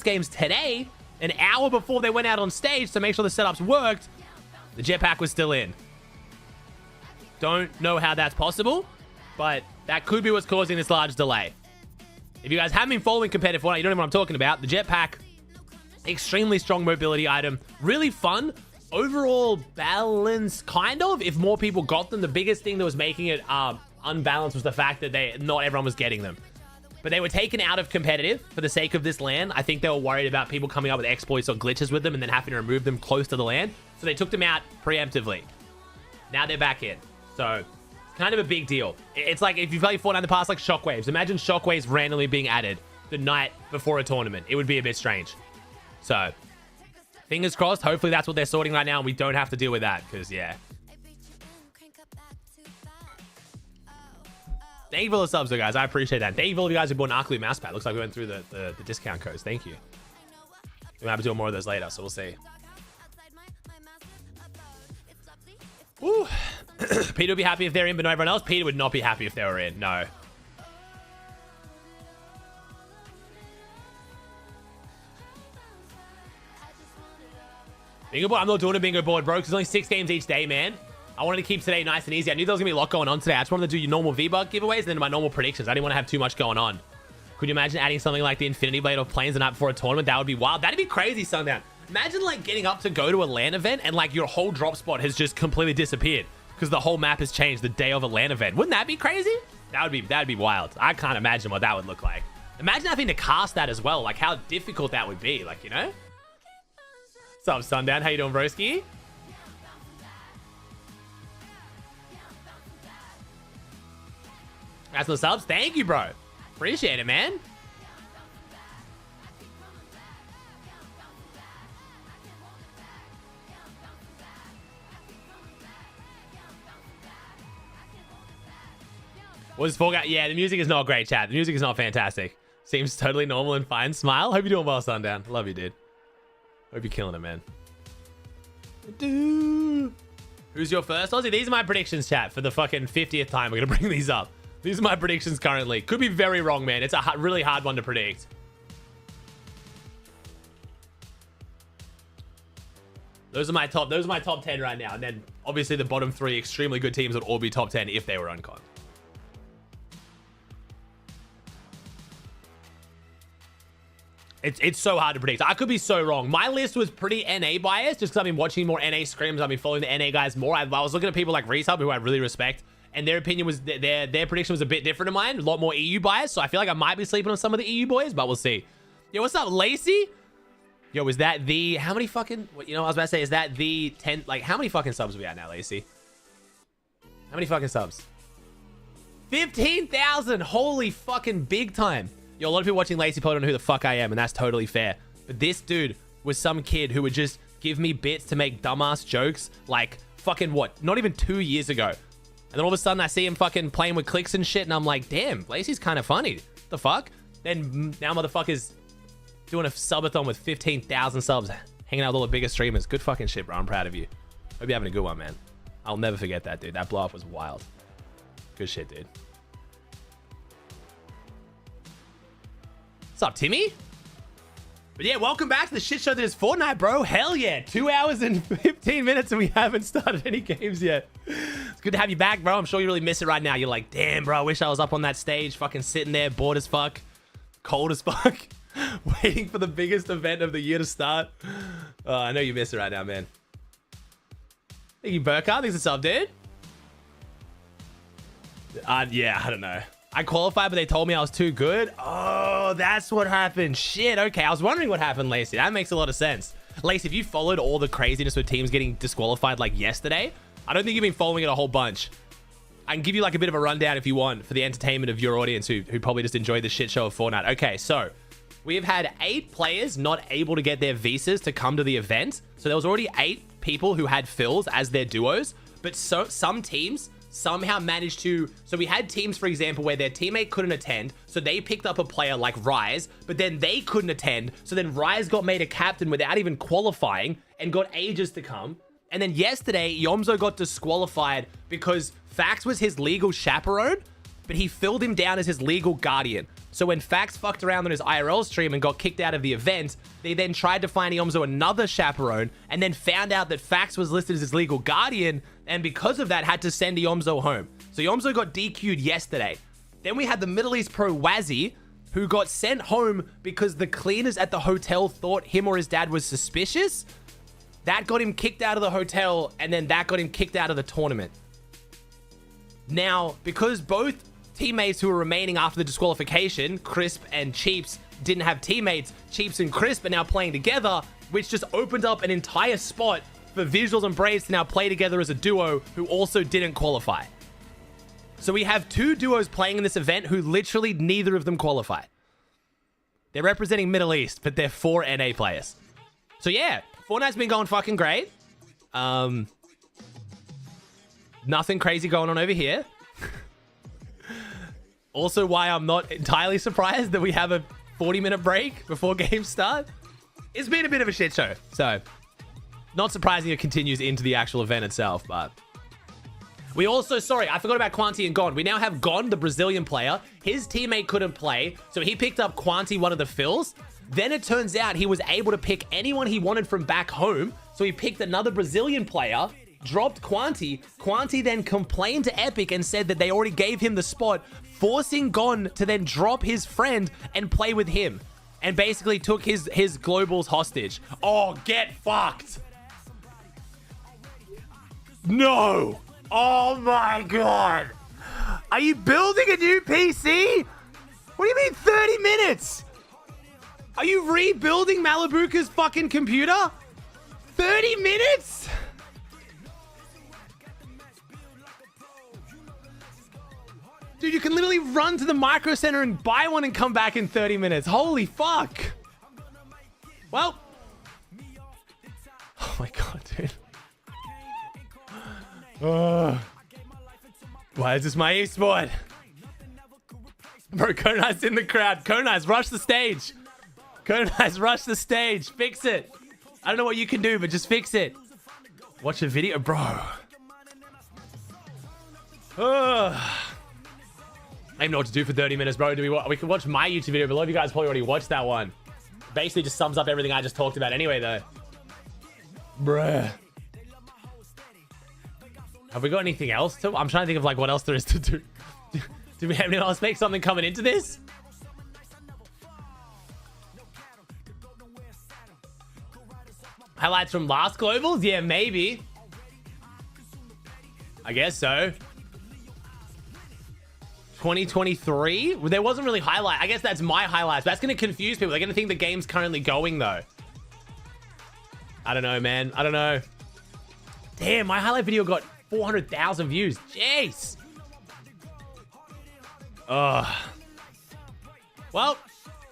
games today, an hour before they went out on stage to make sure the setups worked, the jetpack was still in. Don't know how that's possible, but that could be what's causing this large delay. If you guys haven't been following competitive Fortnite, you don't know what I'm talking about. The jetpack, extremely strong mobility item, really fun. Overall balance, kind of, if more people got them. The biggest thing that was making it unbalanced was the fact that not everyone was getting them. But they were taken out of competitive for the sake of this LAN. I think they were worried about people coming up with exploits or glitches with them and then having to remove them close to the LAN. So they took them out preemptively. Now they're back in. So it's kind of a big deal. It's like if you played Fortnite in the past, like shockwaves. Imagine shockwaves randomly being added the night before a tournament. It would be a bit strange. So fingers crossed. Hopefully that's what they're sorting right now and we don't have to deal with that because, yeah. Thank you for the subs, though, guys. I appreciate that. Thank you for all of you guys who bought an Arclight mouse pad. Looks like we went through the discount codes. Thank you. We'll have to do more of those later, so we'll see. Woo. Peter would be happy if they're in, but not everyone else. Peter would not be happy if they were in. No. Bingo board. I'm not doing a bingo board, bro, because there's only 6 games each day, man. I wanted to keep today nice and easy. I knew there was going to be a lot going on today. I just wanted to do your normal V-Buck giveaways and then my normal predictions. I didn't want to have too much going on. Could you imagine adding something like the Infinity Blade of Planes the night before a tournament? That would be wild. That'd be crazy, Sundown. Imagine, like, getting up to go to a LAN event and, like, your whole drop spot has just completely disappeared because the whole map has changed the day of a LAN event. Wouldn't that be crazy? That'd be wild. I can't imagine what that would look like. Imagine having to cast that as well. Like, how difficult that would be. Like, you know? What's up, Sundown? How you doing, broski? That's the subs. Thank you, bro. Appreciate it, man. What is Fall? Yeah, the music is not great, chat. The music is not fantastic. Seems totally normal and fine. Smile. Hope you're doing well, Sundown. Love you, dude. Hope you're killing it, man. Who's your first Aussie? These are my predictions, chat, for the fucking 50th time. We're going to bring these up. These are my predictions currently. Could be very wrong, man. It's a really hard one to predict. Those are my top 10 right now. And then obviously the bottom 3 extremely good teams would all be top 10 if they were uncon. It's so hard to predict. I could be so wrong. My list was pretty NA biased just because I've been watching more NA scrims. I've been following the NA guys more. I was looking at people like Resub, who I really respect. And their opinion was, their prediction was a bit different to mine. A lot more EU bias. So I feel like I might be sleeping on some of the EU boys, but we'll see. Yo, what's up, Lacey? Yo, is that the... How many fucking... You know, I was about to say, is that the 10... Like, how many fucking subs are we at now, Lacey? How many fucking subs? 15,000! Holy fucking big time. Yo, a lot of people watching Lacey probably don't know who the fuck I am, and that's totally fair. But this dude was some kid who would just give me bits to make dumbass jokes, like, fucking what? Not even 2 years ago. And then all of a sudden, I see him fucking playing with clicks and shit, and I'm like, damn, Lacey's kind of funny. The fuck? Then now motherfuckers doing a subathon with 15,000 subs, hanging out with all the biggest streamers. Good fucking shit, bro. I'm proud of you. Hope you're having a good one, man. I'll never forget that, dude. That blow-up was wild. Good shit, dude. What's up, Timmy? But yeah, welcome back to the shit show that is Fortnite, bro. Hell yeah. 2 hours and 15 minutes and we haven't started any games yet. It's good to have you back, bro. I'm sure you really miss it right now. You're like, damn, bro, I wish I was up on that stage, fucking sitting there, bored as fuck, cold as fuck, waiting for the biggest event of the year to start. I know you miss it right now, man. Thank you, Burkhardt. Thanks for sub, dude. Yeah, I don't know. I qualified, but they told me I was too good. Oh, that's what happened. Shit, okay. I was wondering what happened, Lacey. That makes a lot of sense. Lacey, if you followed all the craziness with teams getting disqualified like yesterday, I don't think you've been following it a whole bunch. I can give you like a bit of a rundown if you want for the entertainment of your audience who probably just enjoyed the shit show of Fortnite. Okay, so we have had 8 players not able to get their visas to come to the event. So there was already 8 people who had fills as their duos, but some teams somehow managed to... So we had teams, for example, where their teammate couldn't attend, so they picked up a player like Rise, but then they couldn't attend, so then Rise got made a captain without even qualifying and got ages to come. And then yesterday, Yomzo got disqualified because Fax was his legal chaperone, but he filled him down as his legal guardian. So when Fax fucked around on his IRL stream and got kicked out of the event, they then tried to find Iomzo another chaperone and then found out that Fax was listed as his legal guardian, and because of that had to send Iomzo home. So Iomzo got DQ'd yesterday. Then we had the Middle East pro Wazzy, who got sent home because the cleaners at the hotel thought him or his dad was suspicious. That got him kicked out of the hotel, and then that got him kicked out of the tournament. Now, because both teammates who were remaining after the disqualification, Crisp and Cheeps, didn't have teammates, Cheeps and Crisp are now playing together, which just opened up an entire spot for Visuals and Braves to now play together as a duo who also didn't qualify. So we have two duos playing in this event who literally neither of them qualified. They're representing Middle East, but they're 4 NA players. So yeah, Fortnite's been going fucking great. Nothing crazy going on over here. Also why I'm not entirely surprised that we have a 40-minute break before games start. It's been a bit of a shit show. So not surprising it continues into the actual event itself, but we also, sorry, I forgot about Quanti and Gon. We now have Gon, the Brazilian player. His teammate couldn't play, so he picked up Quanti, one of the fills. Then it turns out he was able to pick anyone he wanted from back home. So he picked another Brazilian player, dropped Quanti. Quanti then complained to Epic and said that they already gave him the spot, forcing Gon to then drop his friend and play with him. And basically took his globals hostage. Oh, get fucked. No. Oh my god. Are you building a new PC? What do you mean 30 minutes? Are you rebuilding Malibuka's fucking computer? 30 minutes? Dude, you can literally run to the Micro Center and buy one and come back in 30 minutes. Holy fuck. Well. Oh my god, dude. Why is this my esport? Bro, Konai's in the crowd. Konai's, rush the stage. Konai's, rush the stage. Fix it. I don't know what you can do, but just fix it. Watch a video, bro. I don't know what to do for 30 minutes, bro. We can watch my YouTube video, but a lot of you guys probably already watched that one. Basically just sums up everything I just talked about anyway, though. Bruh. Have we got anything else to? I'm trying to think of like what else there is to do. Do we have anyone else make something coming into this? Highlights from last globals? Yeah, maybe. I guess so. 2023? Well, there wasn't really highlight. I guess that's my highlights. But that's going to confuse people. They're going to think the game's currently going though. I don't know, man. I don't know. Damn, my highlight video got 400,000 views. Jeez. Well,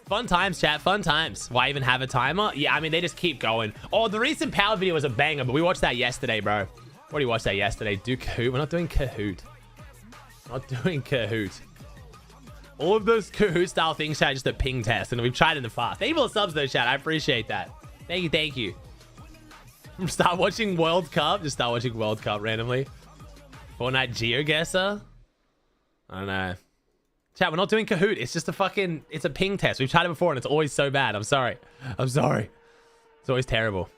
fun times, chat. Fun times. Why even have a timer? Yeah, I mean, they just keep going. Oh, the recent Power video was a banger, but we watched that yesterday, bro. What do you watch that yesterday? Do Kahoot? We're not doing Kahoot. Not doing Kahoot. All of those Kahoot style things, chat, just a ping test, and we've tried in the past. Thank you for the subs, though, chat. I appreciate that. Thank you, thank you. Start watching World Cup. Just start watching World Cup randomly. Fortnite GeoGuessr. I don't know. Chat, we're not doing Kahoot. It's just a fucking... It's a ping test. We've tried it before and it's always so bad. I'm sorry. I'm sorry. It's always terrible.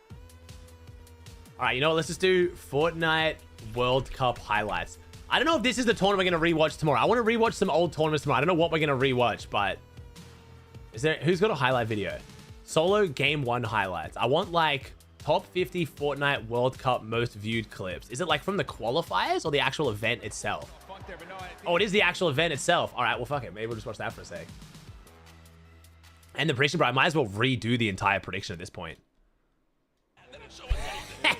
Alright, you know what? Let's just do Fortnite World Cup highlights. I don't know if this is the tournament we're going to rewatch tomorrow. I want to rewatch some old tournaments tomorrow. I don't know what we're going to rewatch, but... Is there... Who's got a highlight video? Solo Game 1 highlights. I want, like... Top 50 Fortnite World Cup most viewed clips. Is it like from the qualifiers or the actual event itself? Oh, it is the actual event itself. All right, well, fuck it. Maybe we'll just watch that for a sec. And the prediction, bro. I might as well redo the entire prediction at this point.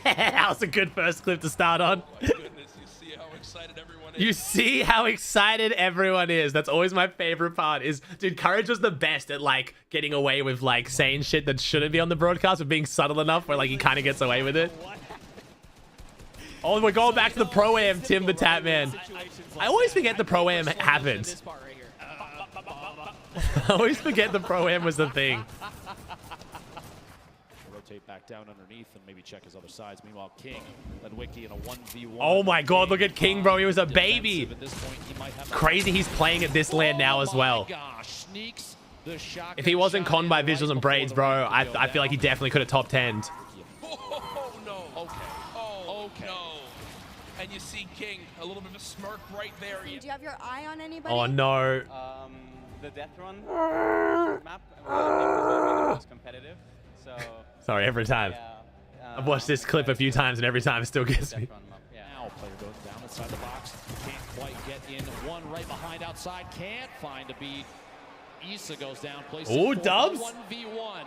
That was a good first clip to start on. You see how excited everyone is. That's always my favorite part is, dude, Courage was the best at like getting away with like saying shit that shouldn't be on the broadcast, but being subtle enough where like he kind of gets away with it. Oh, we're going back to the Pro-Am, Tim the Tap Man. I always forget the Pro-Am happened. I always forget the Pro-Am was the thing. rotate back down underneath and maybe check his other sides. Meanwhile, King led Wiki in a 1v1. Oh my god, look at King, bro. He was a baby. At this point, he might have Crazy he's playing at this land now as well. Gosh, sneaks the shotgun If he wasn't shot conned in by right visuals and before braids, the bro, round could go I feel like he down. definitely could have top 10'd. Oh, no. Okay. Oh, Okay. no. And you see King, a little bit of a smirk right there. Do you have your eye on anybody? Oh no. The Death Run map was the most competitive. So Sorry, every time. yeah, I've watched this clip a few times and every time it still gets Death me. Run map. Yeah. Now, player goes down inside the box. Can't quite get in. One right behind outside. Can't find a beat. Issa goes down. Ooh, Dubs. 1v1.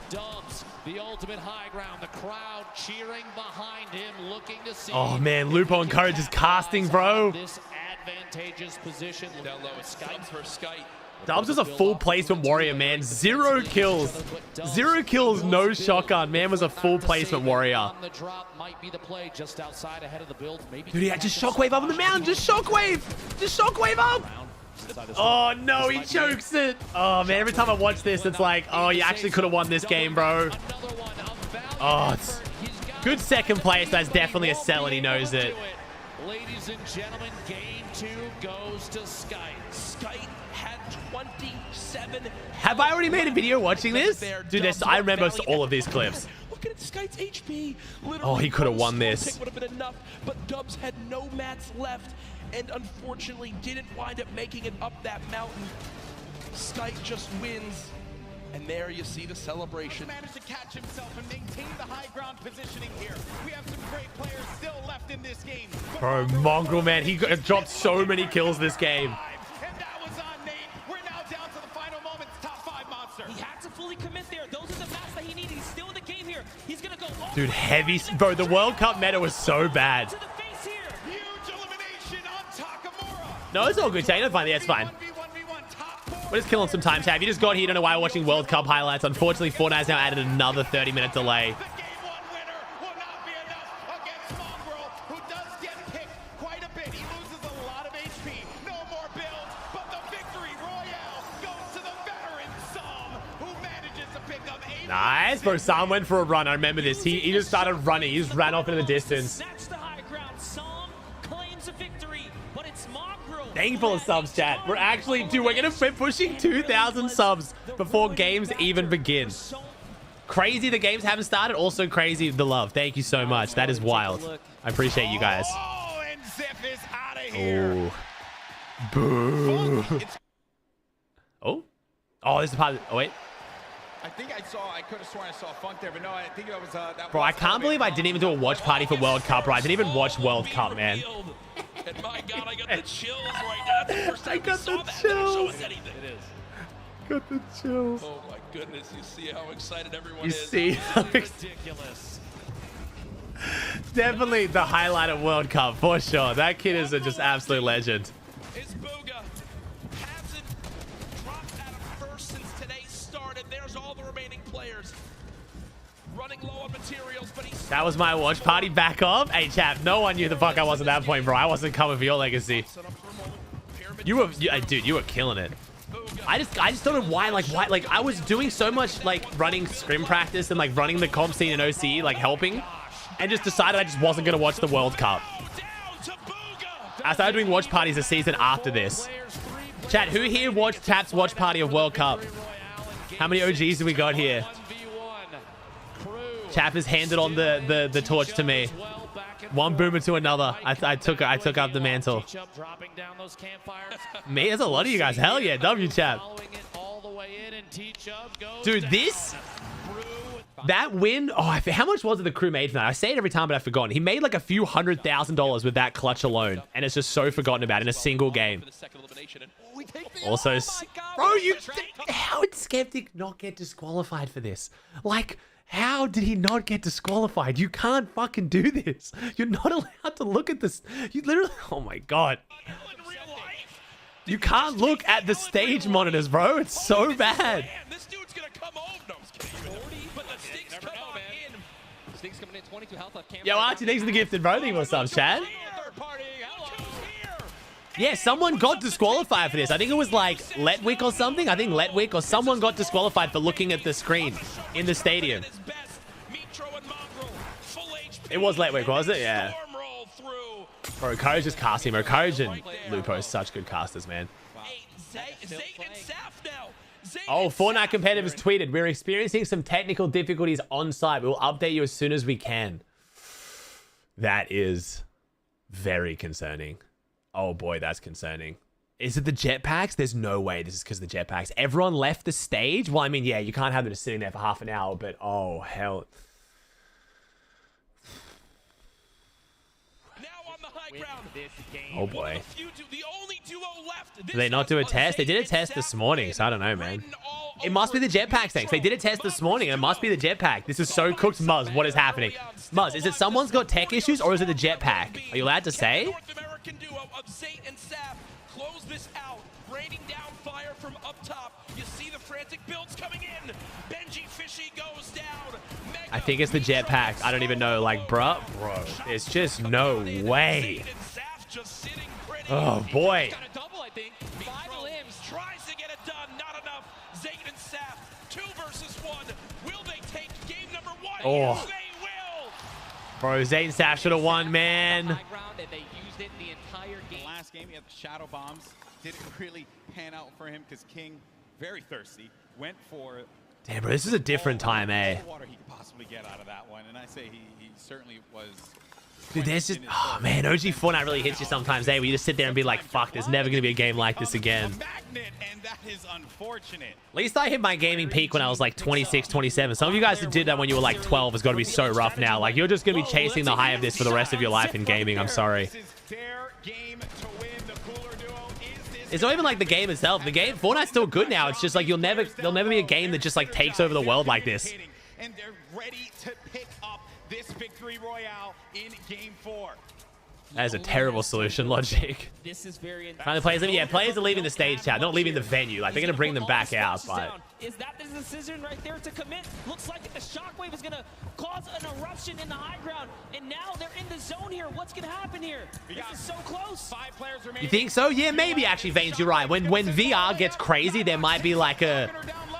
Dubs, the ultimate high ground. The crowd cheering behind him, looking to see. Oh man, Lupo encourages casting, bro. This advantageous position. Down low, it's Dubs for Skype. Dubs is a full placement warrior, man. 0 kills. 0 kills, no shotgun. Man was a full placement warrior. On the drop might be the play just outside ahead of the build. Maybe Dude, yeah, just shockwave up on the mountain. Just shockwave. Just shockwave up. Oh no, he chokes it. Oh man, every time I watch this, it's like, oh, you actually could have won this game, bro. Oh, it's good second place. That's definitely a sell, and he knows it. Ladies and gentlemen, game 2 goes to Skype. Skype had 27. Have I already made a video watching this? Dude, I remember all of these clips. Look at Skype's HP. Literally, Oh, he could have one won this. small pick would have been enough, but Dubs had no mats left and unfortunately didn't wind up making it up that mountain. Skype just wins. And there you see the celebration. Managed to catch himself and maintain the high ground positioning here. We have some great players still left in this game. Bro, Mongrel, man, he dropped so many kills this game. And that was on Nate. We're now down to the final moments. Top 5 monster. He had to fully commit there. Those are the maps that he needed. He's still in the game here. He's gonna go all Dude, heavy. Bro, the World Cup meta was so bad. to the face here. Huge elimination on Takamura. No, it's all good, Shane. It's fine. Yeah, it's fine. 1v1v1 top 4. We're just killing some time, Tab. You just got here. You don't know why we're watching World Cup highlights. Unfortunately, Fortnite's now added another 30-minute delay. The game 1 winner will not be enough against Mongrel, who does get picked quite a bit. He loses a lot of HP. No more builds, but the victory royale goes to the veteran Psalm, who manages to pick up 8. Nice, bro. Sam went for a run. I remember this. He just started running. He just ran off into the distance. Snatch the high ground. Psalm claims a victory, but it's Mongrel. Thank you for the subs, chat. We're actually, dude, we're pushing 2,000 subs before games even begin. Crazy the games haven't started. Also crazy the love. Thank you so much. That is wild. I appreciate you guys. Oh, and Zip is out of here. Oh. Boo. Oh. Oh, this is part of, oh, wait. I think I could have sworn I saw Funk there, but no, I think it was that. Bro, I can't believe I didn't even do a watch party for World Cup, bro. I didn't even watch World Cup, man. And my God, I got the chills right now. That's the first time I got we saw the that. They didn't show chills. us anything. It is. Got the chills. Oh my goodness, you see how excited everyone You is. see? Ridiculous. Definitely the highlight of World Cup, for sure. That kid is a just absolute legend. Is Booga. Hasn't dropped out of first since today started. There's all the remaining players. Running low on materials, but he's That was my watch party. Back off. Hey, chap, no one knew the fuck I was at that point, bro. I wasn't coming for your legacy. set up for a moment. Pyramid Dude, you were killing it. Booga. I just don't know why, like, I was doing so much, like, running scrim practice and, like, running the comp scene in OC, like, helping, and just decided I just wasn't going to watch the World Cup. Down to Booga. I started doing watch parties a season after this. Chat, who here watched Tap's watch party of World Cup? How many OGs do we got here? Chap has handed on the torch to me. One boomer to another. I took up the mantle. Me, there's a lot of you guys. Hell yeah, W Chap. Dude, that win. Oh, how much was it the crew made tonight? I say it every time, but I've forgotten. He made like a few $100,000 with that clutch alone, and it's just so forgotten about in a single game. For the second elimination. And Also, bro, how did Skeptic not get disqualified for this? Like, how did he not get disqualified? You can't fucking do this. You're not allowed to look at this. You literally, oh my God. You can't look at the stage monitors, bro. It's so bad. Man, this dude's gonna come over. No, I'm just kidding. But the stinks come on in. Stinks coming in 22 health off camera. Yo, Archie, thanks for the gifted, bro. Thank you for subs, Chad. Third party. Hello. Yeah, someone got disqualified for this. I think it was like Letwick or something. I think Letwick or someone got disqualified for looking at the screen in the stadium. Nitro and Mongrel. Full HP. It was late week, was it? Yeah. Storm roll through. Bro, Courage is casting. Bro, Courage and Lupo are such good casters, man. Zayt and Saf now. Zayt Oh, and Fortnite Saf. Competitive has tweeted, we're experiencing some technical difficulties on site. We'll update you as soon as we can. That is very concerning. Oh boy, that's concerning. Is it the jetpacks? There's no way this is because of the jetpacks. Everyone left the stage? Well, I mean, yeah, you can't have them just sitting there for half an hour, but oh, hell. Now on the high ground. Oh boy. The only duo left. Did they not do a test? They did a test this morning, so I don't know, man. It must be the jetpacks things. They did a test this morning. It must be the jetpack. This is so cooked, Muzz. What is happening? Muzz, is it someone's got tech issues or is it the jetpack? Are you allowed to say? North American duo of Zayt and Saf close this out, raining down fire from up top. You see the frantic builds coming in. Benji Fishy goes down. Mega I think it's the jetpack. I don't even know. Like, bruh, bro, there's just no way. Zayt and Saf just sitting pretty. Oh boy. Got a double, I think. 5 limbs. Tries to get it done, not enough. Zayt and Saf, 2 versus 1. Will they take game number 1? Oh. Yes, they will. Bro, Zayt and Saf should have won, man. High ground, and they used it the entire The game. last game, he had the shadow bombs. Didn't really pan out for him because King, very thirsty, went for Damn, bro, this is a different time, eh? all the water he could possibly get out of that one. And I say he certainly was. Dude, there's just, oh man, OG Fortnite really hits you sometimes, eh? Where you just sit there and be like, fuck, there's never gonna be a game like this again. A magnet, and that is unfortunate. At least I hit my gaming peak when I was like 26, 27. Some of you guys that did that when you were like 12 has got to be so rough now. Like, you're just gonna be chasing the high of this for the rest of your life in gaming. I'm sorry. This is their game to win. The cooler duo is this. It's not even like the game itself. The game, Fortnite's still good now. It's just like there'll never be a game that just like takes over the world like this. And they're ready to pick up this victory royale in game 4. That is a terrible solution, Logic. This is very Finally, players, yeah, players are leaving the stage, chat, not leaving the venue. Like, they're gonna bring them back out, but Is that the decision right there to commit? Looks like the shockwave is gonna cause an eruption in the high ground, and now they're in the zone here. What's gonna happen here? This is so close. 5 players remaining. you think so? Yeah, maybe actually, Vanes, you're right. When VR gets crazy, there might be like a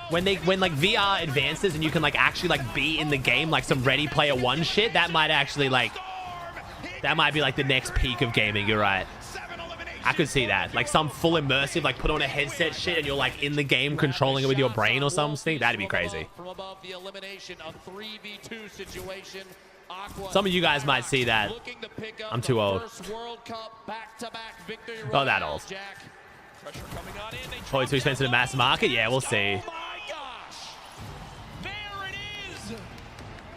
when like VR advances and you can like actually like be in the game, like some Ready Player One shit. That might actually like be like the next peak of gaming. You're right. I could see that. Like some full immersive, like put on a headset shit and you're like in the game controlling it with your brain or something. That'd be crazy. From above, the elimination of 3v2 situation. Aqua Some of you guys might see that. looking to pick up I'm too the old. first World Cup back-to-back victory. Not that royale, old. Jack. Pressure coming on in. They Probably too expensive to mass market. Yeah, we'll see. Oh my gosh! There it is!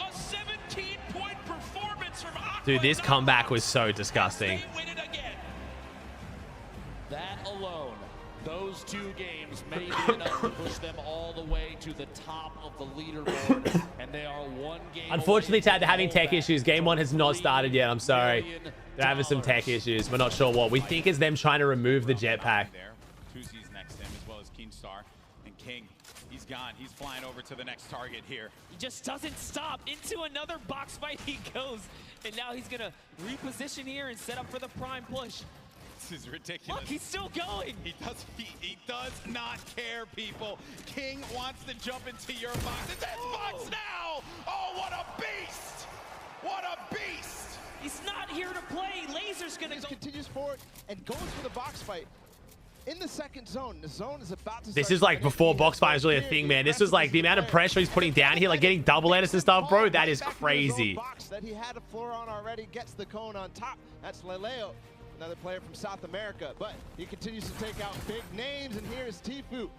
A 17-point performance from Aqua. Dude, this comeback was so disgusting. They win it again. That alone, those 2 games may be enough to push them all the way to the top of the leaderboard, and they are 1 game. Unfortunately, away Tad, they're from having tech rollback. issues. Game 1 has not started yet. I'm sorry. They're having some tech issues. We're not sure what. We think it's them trying to remove the jetpack. There. Tuzi's next to him as well as Keemstar. And King, he's gone. He's flying over to the next target here. He just doesn't stop. Into another box fight he goes, and now he's gonna reposition here and set up for the prime push. This is ridiculous. Look, he's still going. He does not care, people. King wants to jump into your box. It's his box now! Oh, what a beast! What a beast! He's not here to play. Laser's gonna go. Continues forward and goes for the box fight in the second zone. The zone is about to. This is like before box fight was really a thing, man. This was like the amount of pressure he's putting down here, like getting double edits and stuff, bro. That is crazy. Box that he had a floor on already gets the cone on top. That's Leleo, another player from South America, but he continues to take out big names. And here is Tfue.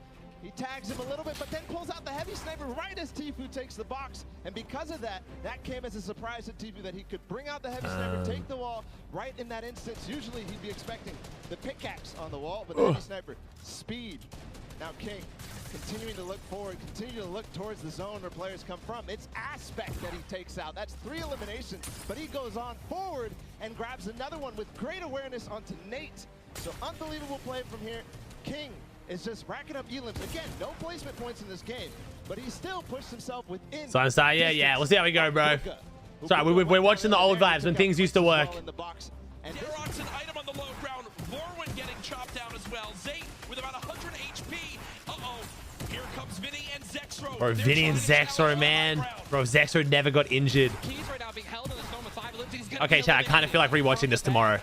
He tags him a little bit, but then pulls out the heavy sniper right as Tfue takes the box. And because of that, that came as a surprise to Tfue that he could bring out the heavy sniper, take the wall right in that instance. Usually he'd be expecting the pickaxe on the wall, but the heavy sniper, speed. Now King continuing to look forward, continue to look towards the zone where players come from. It's Aspect that he takes out. That's 3 eliminations, but he goes on forward and grabs another one with great awareness onto Nate. So unbelievable play from here. King is just racking up elims. Again, no placement points in this game, but he still pushed himself within. So I'm sorry, yeah. We'll see how we go, bro. Sorry, we're watching the old vibes when things used to work. And Varrock's an item on the low ground. Vorwin getting chopped down as well. Zayt with about 100 HP. Uh-oh. Here comes Vinny and Zex Zexro. Bro, Vinny and Zexro, man. Bro, Zexro never got injured. Okay, chat, I kind of feel like rewatching this tomorrow.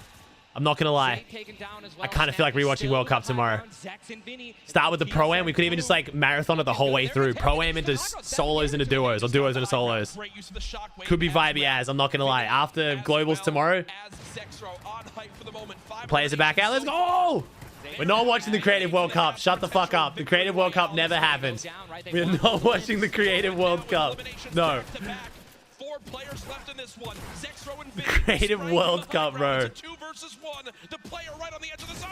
I'm not gonna lie. I kind of feel like rewatching World Cup tomorrow. Start with the Pro-Am. We could even just like marathon it the whole way through. Pro-Am into solos into duos, or duos into solos. Could be vibey as, I'm not gonna lie. After Globals tomorrow, players are back out. Let's go! We're not watching the Creative World Cup. Shut the fuck up. The Creative World Cup never happened. We're not watching the Creative World Cup. No. 4 players left in this one. Zexro and Creative World Cup, bro. 2 versus 1. The player right on the edge of the zone.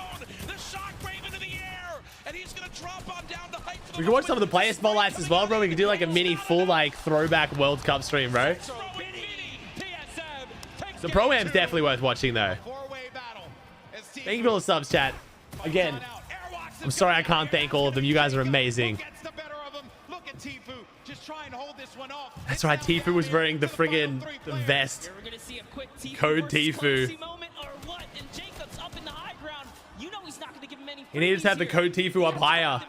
The shockwave into the air, and he's gonna drop on down to height. We can watch some of the player spotlights as well, bro. We could do like a mini full like throwback World Cup stream, bro. The Pro-Am's definitely worth watching though. Thank you for all the subs, chat. Again, I'm sorry I can't thank all of them. You guys are amazing. That's right, Tfue was wearing the friggin' vest. Code Tfue. He needs to have the Code Tfue up higher.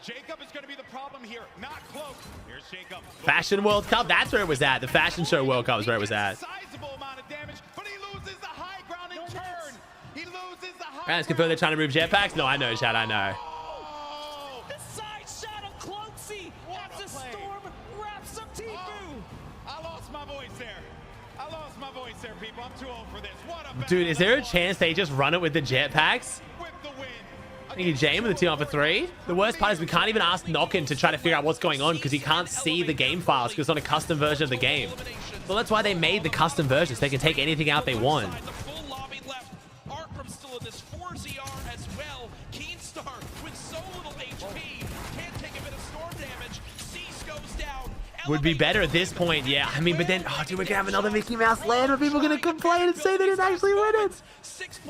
Jacob is going to be the problem here, not Cloak. Here's Jacob. Fashion World Cup, that's where it was at. The Fashion Show World Cup is where it was at. Sizable amount of damage, but he loses the high ground in turn. He loses the high Guys, confirm they're trying to move jetpacks? No, I know, chat, I know. The side shot of Cloaksy as the storm wraps up Tfue. I lost my voice there. I lost my voice there, people. I'm too old for this. What a Dude, is there a chance they just run it with the jetpacks? with the win. Thank you, Jane, with the 2-for-3. The worst part is we can't even ask Nokken to try to figure out what's going on because he can't see the game files because it's on a custom version of the game. So that's why they made the custom versions. They can take anything out they want. The full lobby left. Arkham still in this 4ZR as well. Keenstar with so little HP. Can't take a bit of storm damage. Cease goes down. Would be better at this point, yeah. I mean, but then, oh, dude, we're gonna have another Mickey Mouse land where people are gonna complain and say they didn't actually win it.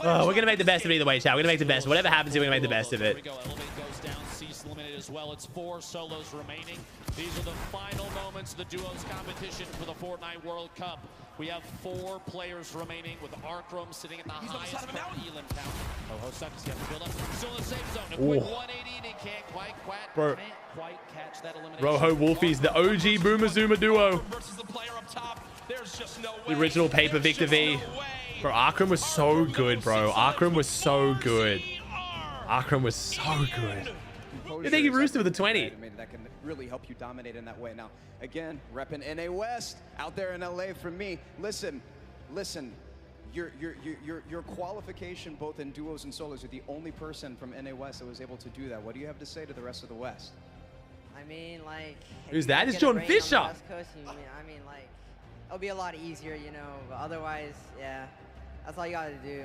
Oh, we're gonna make the best of it either way, chat. We're gonna make the best. Whatever happens here, we're gonna make the best of Here it. we go. Elevate goes down. Cease eliminated as well. It's 4 solos remaining. These are the final moments of the duos competition for the Fortnite World Cup. We have 4 players remaining with Arkham sitting at the highest Elim count. Oh, Hosuckus got to build up. Still in the safe zone. A quick 180 and he can't quite catch that elimination. Rojo Wolfies, the OG Boomazuma duo. Versus the player up top. There's just no The way. original Paper Victor V. Bro, Arkham was so good, bro. Arkham was so good. Arkham was so good. Thank you, Rooster, with the 20. I mean, that can really help you dominate in that way. Now, again, repping NA West out there in LA for me. Listen, your qualification both in duos and solos, you're the only person from NA West that was able to do that. What do you have to say to the rest of the West? I mean, like... if Who's you that? guys It's get a Jordan rain on the Fisher. West Coast, I mean, like, it'll be a lot easier, you know, but otherwise, yeah, that's all you gotta do.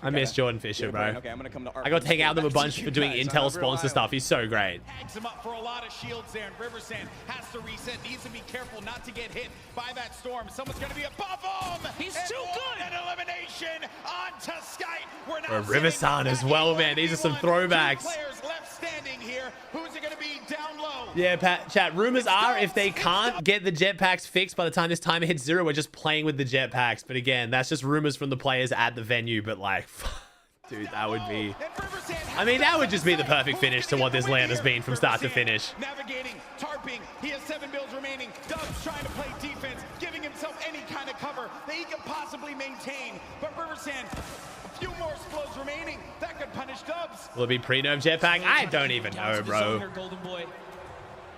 I miss Jordan Fisher, bro. Okay, I'm gonna come to I got to hang out with him a bunch You for doing guys, Intel real sponsor Iowa. stuff. He's so great. Tags him up for a lot of shields there, and Riversand has to reset. Needs to be careful not to get hit by that storm. Someone's going to be above him. He's And too good. An elimination onto Skype. We're now Or Riversand as well, man. These are some 2 throwbacks. players left standing here. Who's it going to be down low? Yeah, chat. Rumors are if they can't get the jetpacks fixed by the time this timer hits 0, we're just playing with the jetpacks. But again, that's just rumors from the players at the venue. But like, dude, that would be... I mean, that would just be the perfect finish to what this land has been from start to finish. Navigating, tarping. He has 7 builds remaining. Dubs trying to play defense, giving himself any kind of cover that he can possibly maintain. But Riversand, a few more explodes remaining. That could punish Dubs. Will it be pre-nerf jetpack? I don't even Down know, to the zone bro. here, Golden Boy.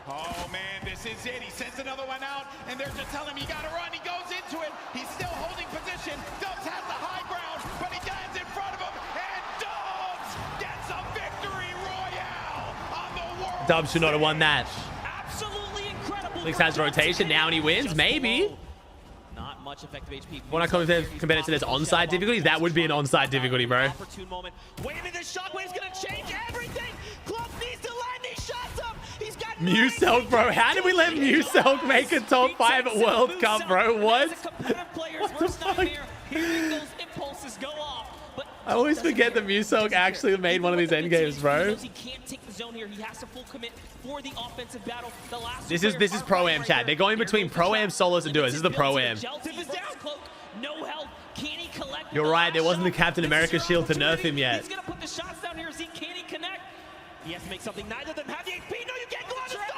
Oh man, this is it. He sends another one out, and they're just telling him you gotta run. He goes into it. He's still holding position. Dubs has the high ground, but he lands in front of him, and Dubs gets a victory royale on the world. Dubs should not have won that. Absolutely incredible. Lix has rotation now and he wins. Maybe. Not much effective HP. When I compare it to this onside difficulties, that would be an onside difficulty, bro. Opportune moment. Wait a minute, this shockwave's gonna change everything. Cloak needs to land these shots up. He's got Muselk, bro. How did we let Muselk make a top 5 at World Cup, bro? What? What the fuck? Hearing those impulses go off. But I always forget that Muselk actually made one of these end games, bro. He can't take the zone here. He has to full commit for the offensive battle. The last This is Pro-Am, chat. They're going between Pro-Am, solos, and duos. This is the Pro-Am. No help. Can he collect? You're right. There wasn't the Captain America shield to nerf him yet. He's gonna put the shots down here. Can he connect? He has to make something. Neither of them have the HP. No, you can't go on the start.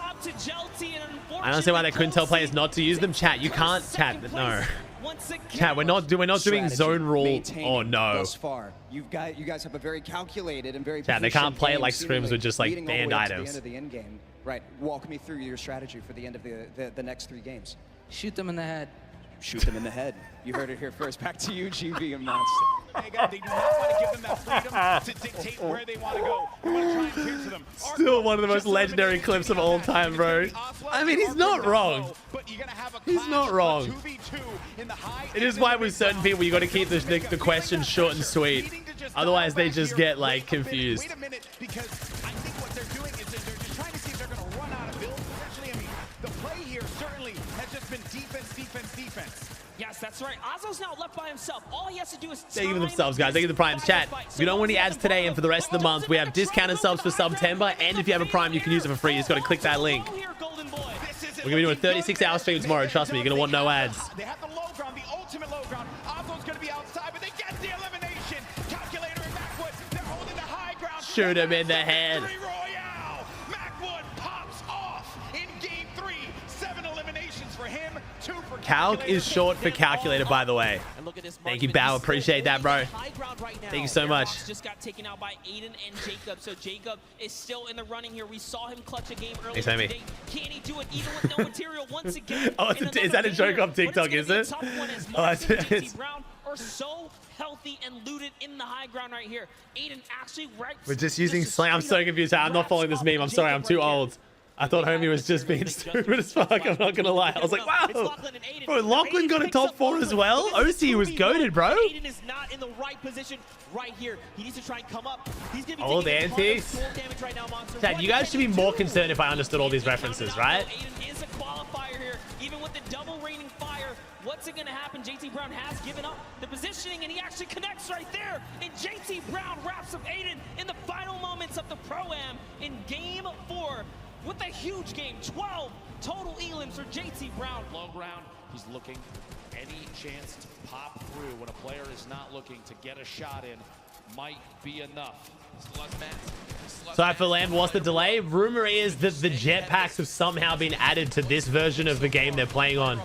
drop to Jelty, and unfortunately, I don't see why they couldn't tell players not to use them. Chat, you can't. Chat, no. Chat, we're not doing zone rule. Oh no. Thus far, you guys have a very calculated and very. Chat, they can't play it like seemingly scrims with just like leading all the banned way up to items. The end of the end game. Right. Walk me through your strategy for the end of the next 3 games. Shoot them in the head. Shoot them in the head. You heard it here first. Back to you, GB and Monster. Hey guys, they do not want to give them that freedom to dictate where they want to go. They want to try and pierce them. Still one of the most legendary clips of all time, bro. I mean, he's not wrong. He's not wrong. It is why with certain people you got to keep the questions short and sweet. Otherwise, they just get like confused. Wait a minute, because I think what they're doing is they're just trying to see if they're going to run out of builds. Essentially, I mean, the play here certainly has just been defense, defense, defense. Yes, that's right. Azo's now left by himself. All he has to do is They give themselves, guys. They give the primes. Chat. If you don't want any ads today and for the rest of the month, we have discounted subs for September. And if you have a prime, you can use it for free. You just got to click that link. We're going to be doing a 36-hour stream tomorrow. Trust me, you're going to want no ads. They have the low ground, the ultimate low ground. Azo's going to be outside, but they get the elimination. Calculator and Macwood, they're holding the high ground. Shoot him in the head. Royale. Macwood pops off in game 3. 7 eliminations for him, 2 for Calc is short for calculator, by the way. Thank you, Bao. Appreciate that, bro. Thank you so much. Just got taken out by Aiden and Jacob, so Jacob is still in the running here. We saw him clutch a game earlier today. Can he do it even with no material once again? Oh, is that a joke on TikTok, is it? Oh, JT Brown are so healthy and looted in the high ground right here. Aiden actually We're just using slang. I'm so confused. I'm not following this meme. I'm sorry. I'm too old. I thought Homie was just being stupid as fuck. I'm not gonna lie. I was like, wow. Bro, Lachlan got a top 4 as well. OC was goated, bro. Aiden is not in the right position right here. He needs to try and come up. He's gonna be Old taking a ton of antics. storm damage right now, Monster. Dad, you guys should be more concerned if I understood all these references, right? Aiden is a qualifier here, even with the double raining fire. What's it gonna happen? JT Brown has given up the positioning, and he actually connects right there. And JT Brown wraps up Aiden in the final moments of the Pro-Am in Game 4. With a huge game, 12 total elims for JT Brown. Low ground, he's looking any chance to pop through when a player is not looking to get a shot in might be enough. Sorry for Lamb, what's the delay? Rumor is that the jetpacks have somehow been added to this version of the game they're playing on.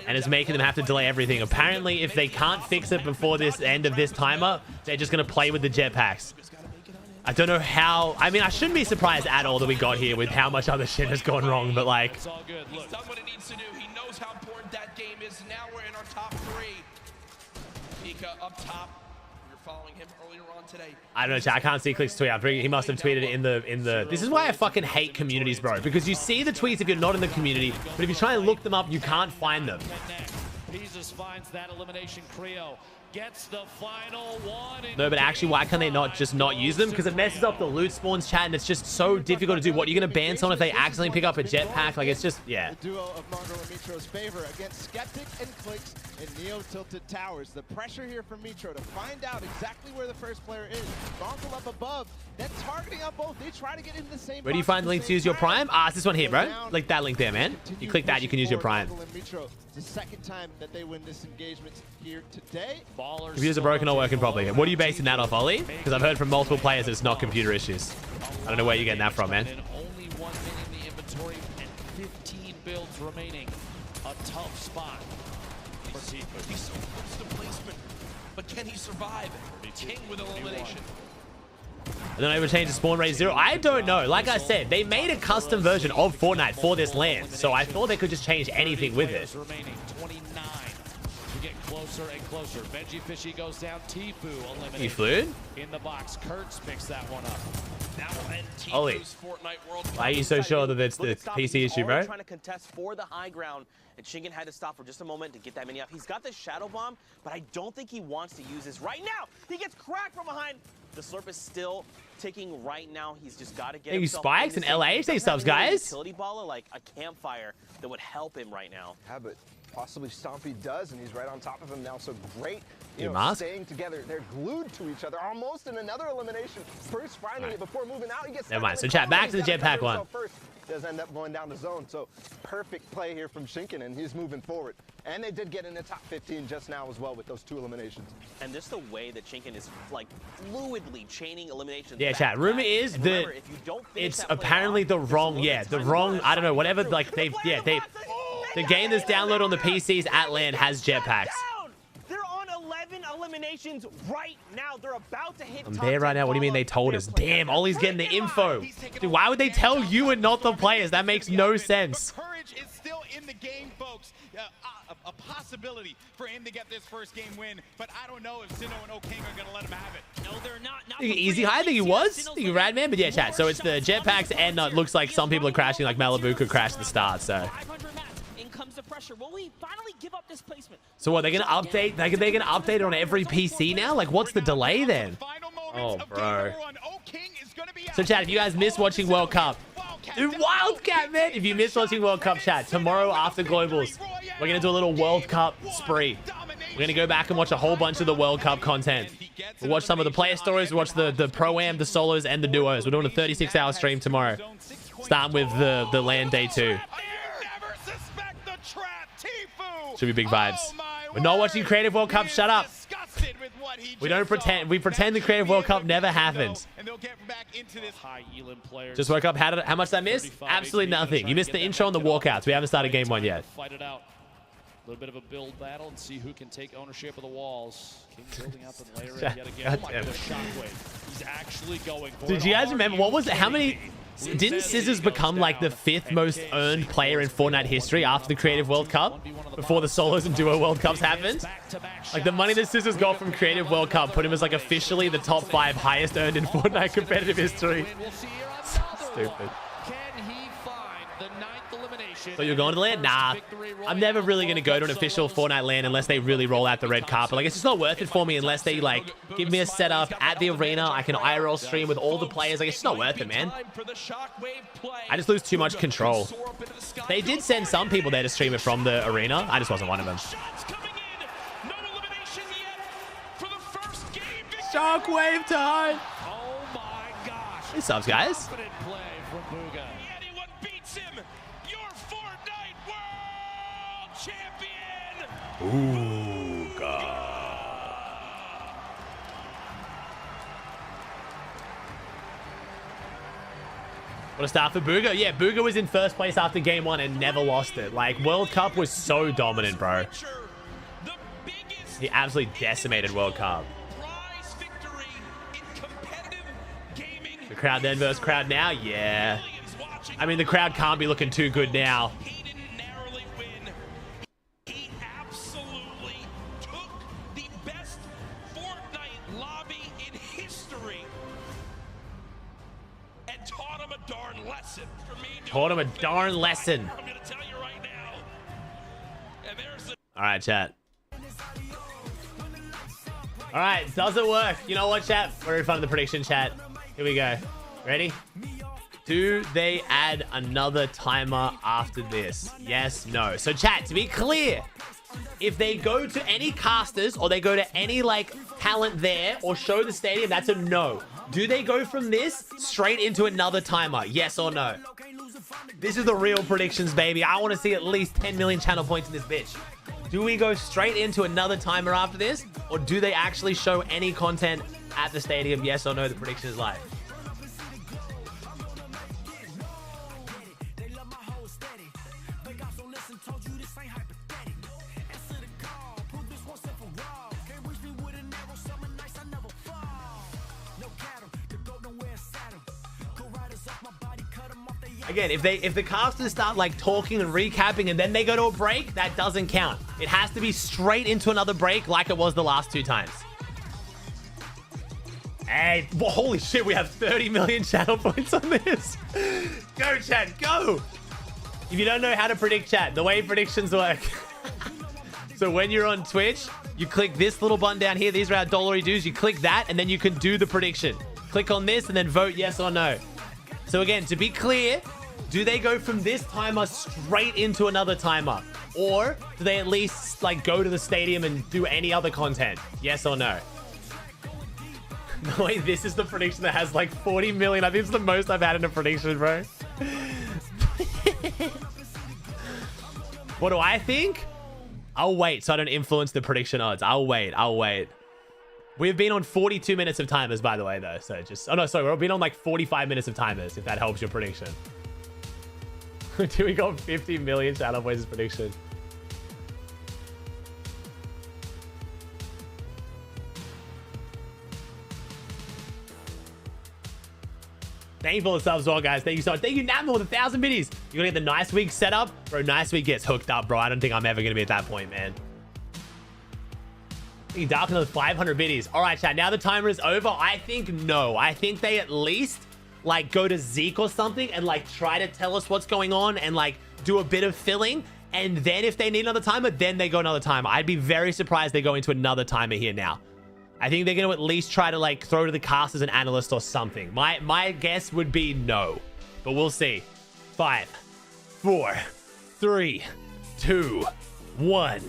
And it's making them have to delay everything. Apparently, if they can't fix it before this end of this timer, they're just going to play with the jetpacks. I don't know how. I mean, I shouldn't be surprised at all that we got here with how much other shit has gone wrong, but like. It's all good. He's done what he needs to do. He knows how important that game is. Now we're in our top 3. Pika up top. We were following him earlier on today. I don't know, chat. I can't see Click's tweet. He must have tweeted it in the. This is why I fucking hate communities, bro. Because you see the tweets if you're not in the community, but if you try and look them up, you can't find them. Jesus finds that elimination. Creo gets the final one. No, but actually, why can't they not just not use them? Because it messes up the loot spawns, chat, and it's just so difficult to do. What, you're going to ban someone if they accidentally pick up a jetpack? Like, it's just, yeah. The duo of Mongrel and Metro's favor against Skeptic and Clicks in Neo Tilted Towers. The pressure here from Metro to find out exactly where the first player is. Mongrel up above, then targeting on both. They try to get in the same. Where do you find the link to use your Prime? Ah, it's this one here, bro. Like that link there, man. You click that, you can use your Prime. It's the second time that they win this engagement here today. Computers are broken or working properly. What are you basing that off, Ollie? Because I've heard from multiple players it's not computer issues. I don't know where you're getting that from, man. Only 1 minute in the inventory and 15 builds remaining. A tough spot for Tifu. He's so close to placement, but can he survive? King with elimination. And then I would change to spawn rate 0. I don't know. Like I said, they made a custom version of Fortnite for this land, so I thought they could just change anything with it. Remaining 29 to get closer and closer. Benji Fishy goes down. Tifu eliminated. You flew? In the box. Kurtz picks that one up. That will end Ollie, Tifu's Fortnite World Cup. why are you so sure that it's the PC issue, bro? Trying to contest for the high ground, and Shingen had to stop for just a moment to get that mini off. He's got the Shadow Bomb, but I don't think he wants to use this right now. He gets cracked from behind. The Slurp is still ticking right now. He's just got to get himself Spikes and LA. Say subs, guys. Utility baller, like a campfire that would help him right now. Yeah, but possibly Stompy does, and he's right on top of him now. So great, staying together. They're glued to each other, almost in another elimination. First finding it before moving out. He gets. Never mind. So chat back to the jetpack one. does end up going down the zone. So perfect play here from Shinken, and he's moving forward. And they did get in the top 15 just now as well with those 2 eliminations. And just the way that Shinken is like fluidly chaining eliminations. Yeah, chat. Rumor is that it's apparently the wrong, I don't know, whatever. Like the game that's downloaded on the PCs at LAN has jetpacks. They're on 11 eliminations right now. They're about to hit. I'm there right now. What do you mean they told us? Damn, Ollie's getting the info. Dude, why would they tell you and not the players? That makes no sense. Courage is still in the game, folks. A possibility for him to get this first game win, but I don't know if Sinnoh and Oking are going to let him have it. No, they're not. Easy high, I think he was. I think he rad man, but yeah, chat. So it's the jetpacks, and it looks like some people are crashing, like Malibu could crash at the start. So. 500 mats. In comes the pressure. Will we finally give up this placement? So what? They're gonna update? They're gonna update it on every PC now? Like, what's the delay then? Oh, bro. So chat, if you guys miss watching World Cup, dude, Wildcat, man. If you miss watching World Cup, chat, tomorrow after Globals, we're gonna do a little World Cup spree. We're gonna go back and watch a whole bunch of the World Cup content. We'll watch some of the player stories, we'll watch the Pro-Am, the solos, and the duos. We're doing a 36-hour stream tomorrow. Starting with the LAN day 2. Should be big vibes. We're not watching Creative World Cup. Shut up. We don't pretend. We pretend the Creative World Cup never happened. Just woke up. How much did I miss? Absolutely nothing. You missed the intro and the walkouts. We haven't started game 1 yet. Fight it out. A little bit of a build battle and see who can take ownership of the walls. King building up and layering yet again. Oh my God, Shockwave. He's actually going for it. Did you guys remember what was it? How many? Didn't Scissors become like the 5th most earned player in Fortnite history after the Creative World Cup? Before the solos and duo World Cups happened? Like the money that Scissors got from Creative World Cup put him as like officially the top 5 highest earned in Fortnite competitive history. Stupid. So you're going to LAN? Nah. I'm never really going to go to an official Fortnite LAN unless they really roll out the red carpet. Like, it's just not worth it for me unless they, like, give me a setup at the arena. I can IRL stream with all the players. Like, it's just not worth it, man. I just lose too much control. They did send some people there to stream it from the arena. I just wasn't one of them. Shockwave time! Oh my gosh. Hey, subs, guys. Ooh, God. What a start for Bugha. Yeah, Bugha was in first place after game 1 and never lost it. Like, World Cup was so dominant, bro. He absolutely decimated World Cup. The crowd then versus crowd now? Yeah. I mean, the crowd can't be looking too good now. Taught him a darn lesson. All right, chat. All right, does it work? You know what, chat? We're in front of the prediction, chat. Here we go. Ready? Do they add another timer after this? Yes, no. So, chat, to be clear, if they go to any casters or they go to any, like, talent there or show the stadium, that's a no. Do they go from this straight into another timer? Yes or no? This is the real predictions, baby. I want to see at least 10 million channel points in this bitch. Do we go straight into another timer after this? Or do they actually show any content at the stadium? Yes or no? The prediction is live. Again, if the casters start like talking and recapping and then they go to a break, that doesn't count. It has to be straight into another break like it was the last 2 times. Hey, well, holy shit, we have 30 million channel points on this. Go, chat, go. If you don't know how to predict, chat, the way predictions work. So when you're on Twitch, you click this little button down here. These are our dollary dues. You click that and then you can do the prediction. Click on this and then vote yes or no. So again, to be clear, do they go from this timer straight into another timer? Or do they at least like go to the stadium and do any other content? Yes or no? No way, this is the prediction that has like 40 million. I think it's the most I've had in a prediction, bro. What do I think? I'll wait so I don't influence the prediction odds. I'll wait. We've been on 42 minutes of timers, by the way, though. So just... Oh, no, sorry. We've been on like 45 minutes of timers, if that helps your prediction. Do we got 50 million Shadow Boys' prediction? Thank you for the subs, all guys. Thank you so much. Thank you, Natmo, with 1,000 biddies. You're gonna get the Nice Week set up, bro. Nice Week gets hooked up, bro. I don't think I'm ever gonna be at that point, man. You dark another 500 biddies. All right, chat. Now the timer is over. I think no. I think they at least like go to Zeke or something and like try to tell us what's going on and like do a bit of filling. And then if they need another timer, then they go another timer. I'd be very surprised they go into another timer here now. I think they're going to at least try to like throw to the cast as an analyst or something. My guess would be no, but we'll see. 5, 4, 3, 2, 1.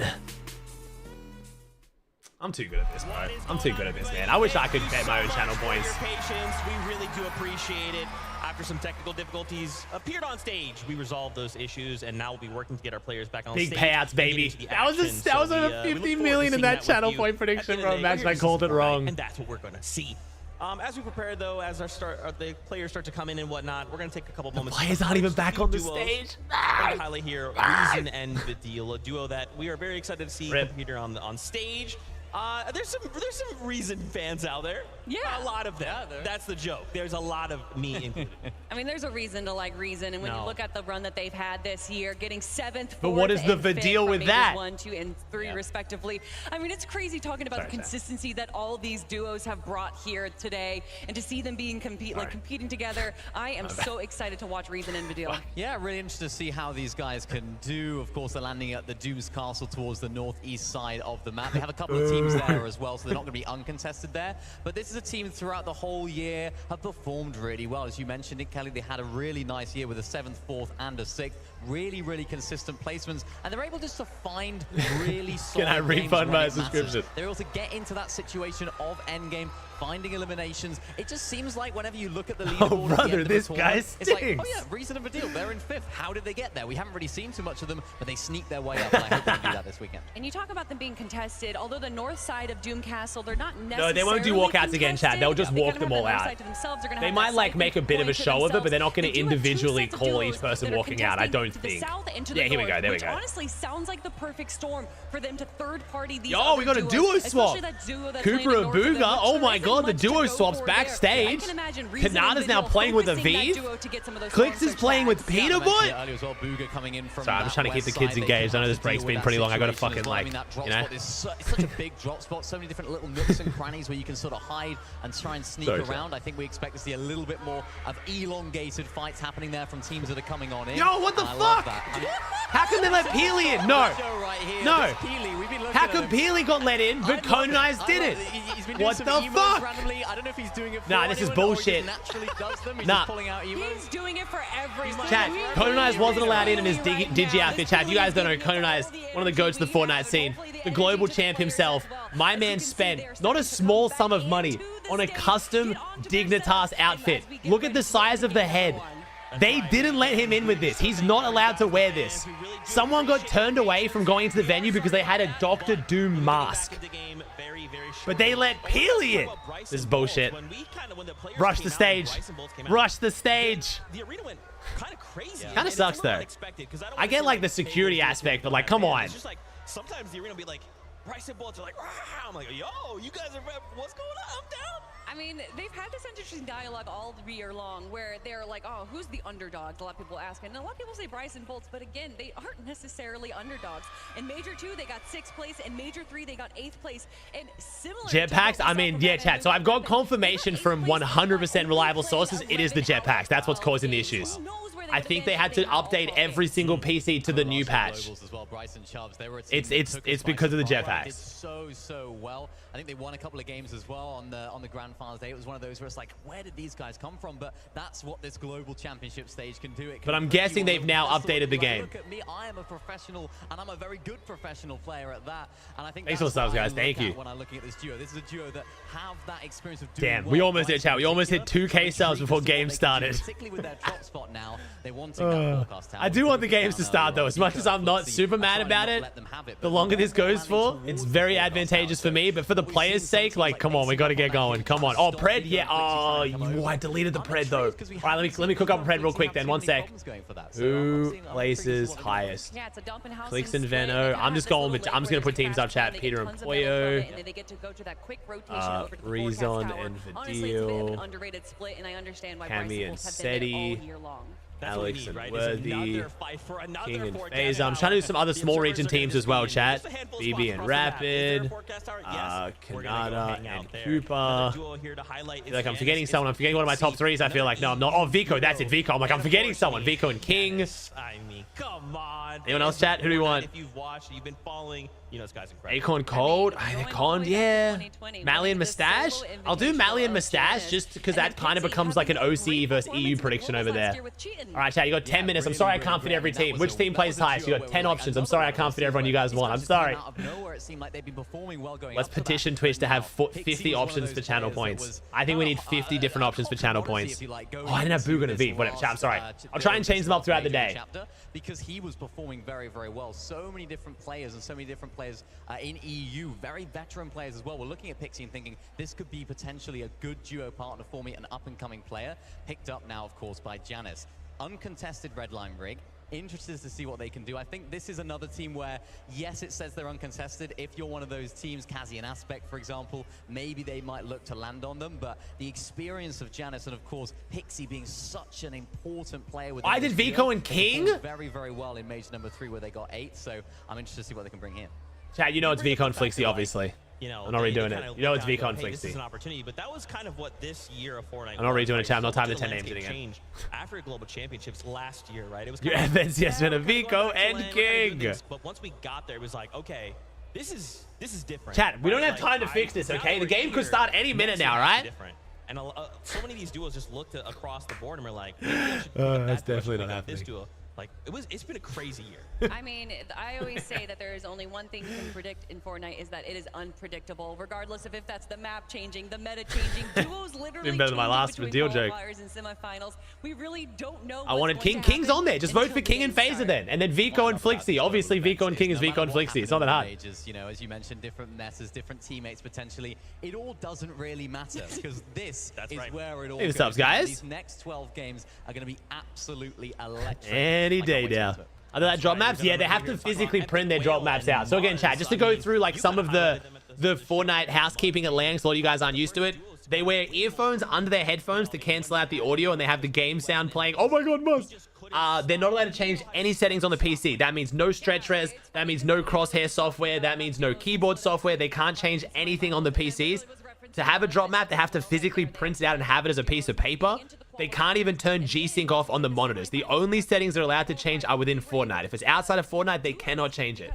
I'm too good at this, bro. I'm too good at this, man. I wish I could bet my own channel points. Your patience, we really do appreciate it. After some technical difficulties appeared on stage, we resolved those issues, and now we'll be working to get our players back on Big stage. Big payouts, baby. That was over 50 million in that channel point prediction, bro. Imagine I called it wrong. And that's what we're going to see. As we prepare, though, as the players start to come in and whatnot, we're going to take a couple moments. The players aren't even back on the stage. Highlight here, Reason and Vidil, a duo that we are very excited to see compete here on stage. There's some Reason fans out there. Yeah. A lot of them. Yeah, that's the joke. There's a lot of me included. I mean, there's a reason to like Reason, and when you look at the run that they've had this year, getting 7th, but what is the deal with that? 1, 2, and 3 respectively. I mean, it's crazy talking about the consistency that all these duos have brought here today, and to see them being competing together. I am so excited to watch Reason and Vidil. Yeah, really interested to see how these guys can do. Of course, they're landing at the Doom's Castle towards the northeast side of the map. They have a couple of teams there as well, so they're not going to be uncontested there. But this is a team throughout the whole year have performed really well. As you mentioned it, Kelly, they had a really nice year with a 7th, 4th, and a 6th. Really, really consistent placements, and they're able just to find really solid. Can I refund my subscription? They're able to get into that situation of endgame, finding eliminations. It just seems like whenever you look at the leaderboard, oh brother, this guy stinks. It's like, oh yeah, Reason and Vidil, they're in 5th. How did they get there? We haven't really seen too much of them, but they sneak their way up, and I hope they do that this weekend. And you talk about them being contested, although the north side of Doom Castle, they're not necessarily No, they won't do walkouts again, Chad. They'll just walk them all out. They might like make a bit of a show of it, but they're not going to individually call each person walking out, I don't think. Yeah, here we go, there we go. Honestly sounds like the perfect storm for them to third-party these Yo, we got a duo swap. Cooper and Booga. Oh my god, the duo swaps backstage. Kanada's now playing with Aviv. Clicks is playing with Peter Boy. Sorry, I'm just trying to keep the kids engaged. I know this break's been pretty long. I gotta fucking like, you know. It's such a big drop spot, so many different little nooks and crannies where you can sort of hide and try and sneak around. I think we expect to see a little bit more of elongated fights happening there from teams that are coming on in. Yo, what the fuck? How can they let Peely in? No. No. How come Peely got let in, but Conan Eyes didn't? What the fuck? I don't know if he's doing it for nah, this is bullshit. Nah. He's doing it for everyone. Chat, Conan Eyes wasn't allowed in his Digi outfit. Chat, you guys don't know Conan Eyes, one of the goats of the Fortnite scene. The global champ himself. My man spent not a small sum of money on a custom Dignitas outfit. Look at the size of the head. They didn't let him in with this. He's not allowed to wear this. Someone got turned away from going into the venue because they had a Dr. Doom mask. But they let Peely in. This is bullshit. Rush the stage. Rush the stage. Kind of sucks though. I get like the security aspect, but like, come on. Sometimes the arena will be like, Bryson Bolts are like, rah! I'm like, yo, you guys are, what's going on? I'm down. I mean, they've had this interesting dialogue all year long where they're like, oh, who's the underdog? A lot of people ask. And a lot of people say Bryson Bolts, but again, they aren't necessarily underdogs. In Major 2, they got 6th place. In Major 3, they got 8th place. And similar jetpacks, I mean, yeah, chat. So I've got confirmation from 100% reliable sources. It is the jetpacks. That's what's causing the issues. I think they had to update every single PC to the new patch. It's because of the jetpacks. So well. I think they won a couple of games as well on the Grand Finals Day. It was one of those where it's like, where did these guys come from? But that's what this global championship stage can do. But I'm guessing they've now updated the game. Look at me, I am a professional, and I'm a very good professional player at that. And I think thanks for the subs, guys. Thank you. When I'm looking at this duo, this is a duo that have that experience of damn, we almost hit chat. We almost hit 2K subs before game started. Particularly with their drop spot now, They're wanting that forecast tower. I do want the games to start though. As much as I'm not super mad about it, the longer this goes for, it's very advantageous for me. But for the players' sake, like, come on, we got to get going. Come on. Oh, Pred, yeah. Oh, I deleted the Pred though. All right, let me cook up a Pred real quick then. 1 sec. Who places highest? Yeah, it's a dump in house. Clicks and Veno. I'm just going with. I'm just gonna put teams up chat. Peter and Poyo. And then they get to go to that quick rotation over to the Rezon forecast and tower. Honestly, it's a bit of an Vidil. underrated split, and I understand why Cammy and Bryce Wolves have been there all Seti. year long. That's what we Alex need, and right? Is Worthy. another fight for another King and four FaZe. down I'm trying to do some other The small observers region are gonna teams just as well, be in chat. just a handful of BB spots and across the map. Is there a Rapid. forecast tower? Yes. We're gonna go Kanata hang and out there. Cooper. Another duo here to highlight I is feel like I'm Janus. forgetting someone. I'm It's forgetting one of my top threes. I feel like, no, I'm not. Oh, Vico. That's it. Vico. I'm like, I'm forgetting someone. Vico and King. I mean, come on. Anyone else, chat? Who do we want? If you've watched, you've been following, you know this guy's incredible. Acorn Cold. Acorn, yeah. Malian Mustache. I'll do Malian Mustache just because that kind of becomes like an OC versus EU prediction over there. All right, chat. You got 10 minutes. I'm sorry I can't fit every team. Which team plays highest? You got 10 options. I'm sorry I can't fit everyone you guys want. I'm sorry. Let's petition Twitch to have 50 options for channel points. I think we need 50 different options for channel points. Oh, I didn't have Boogan and V. Whatever, chat. I'm sorry. I'll try and change them up throughout the day. Because he was performing very, very well. So many different players and so many different players in EU, very veteran players as well. We're looking at Pixie and thinking this could be potentially a good duo partner for me, an up-and-coming player. Picked up now, of course, by Janus. Uncontested Redline rig. Interested to see what they can do. I think this is another team where, yes, it says they're uncontested. If you're one of those teams, Kazi and Aspect, for example, maybe they might look to land on them. But the experience of Janus and, of course, Pixie being such an important player with. I did Vico and King? Very, very well in Major number 3 where they got 8. So I'm interested to see what they can bring here. Chat, you know it's Vico and Flixie, obviously. You know, I'm not redoing it. You know it's Vico and Hey, this is Flixie. an opportunity, but that was kind of what this year of Fortnite. I'm not redoing it, chat. I'm not So typing the 10 the names in landscape again. changed after Global Championships last year, right? It was Yeah, that's yes, been a Vico and King. But once we got there, it was like, okay, this is different. Chat, we don't right? have time to fix this, now okay? The we're game could here, start any minute next now, year it's right? Different. And so many of these duos just looked across the board and were like, maybe I should pick up That's that duo, I should definitely pick not up this happening. duo. Like it's been a crazy year. I mean, I always say that there is only one thing you can predict in Fortnite is that it is unpredictable, regardless of if that's the map changing, the meta changing, duos literally Been better than my last between deal joke. qualifiers and semifinals. We really don't know. I wanted King. King's on there. Just vote for King and Phaser then. And then Vico and Flixie. Obviously, Vico and King is Vico and Flixie. It's not that hard. Majors, you know, as you mentioned, different messes, different teammates potentially. It all doesn't really matter because this is where it all Hey, goes what's up, down. guys? These next 12 games are going to be absolutely electric. Any I day can't wait to now. get to it. Are there drop maps? Yeah, they have to physically print their drop maps out. So again, chat, just to go through like some of the Fortnite housekeeping at Lang, so a lot of you guys aren't used to it. They wear earphones under their headphones to cancel out the audio, and they have the game sound playing. Oh my god, Muzz! They're not allowed to change any settings on the PC. That means no stretch res. That means no crosshair software. That means no keyboard software. They can't change anything on the PCs. To have a drop map, they have to physically print it out and have it as a piece of paper. They can't even turn G-Sync off on the monitors. The only settings they're allowed to change are within Fortnite. If it's outside of Fortnite, they cannot change it.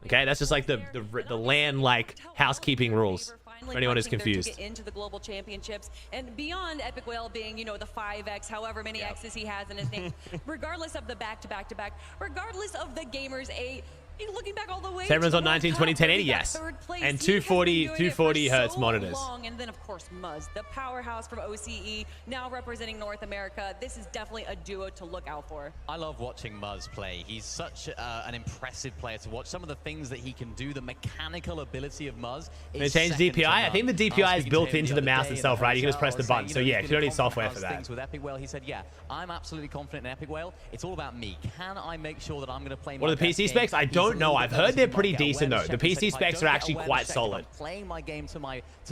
Okay, that's just like the LAN like housekeeping rules. For anyone who's confused. Into the global championships and beyond Epic Whale being, you know, the 5x, however many X's he has in his name, regardless of the back-to-back-to-back, regardless of the gamers, looking back all the way. Everyone's on 1920 1080, yes. And 240 hertz monitors. And then of course Muzz, the powerhouse from OCE, now representing North America. This is definitely a duo to look out for. I love watching Muzz play. He's such an impressive player to watch. Some of the things that he can do, the mechanical ability of Muzz. They changed DPI. I think the DPI is built into the mouse itself, right? You can just press the button. So yeah, you don't need software for that. With Epic Whale, he said, yeah, I'm absolutely confident in Epic Whale. It's all about me. Can I make sure that I'm going to play my What are the best PC game? specs? I don't know. I've heard they're pretty decent though. The PC specs are actually quite solid.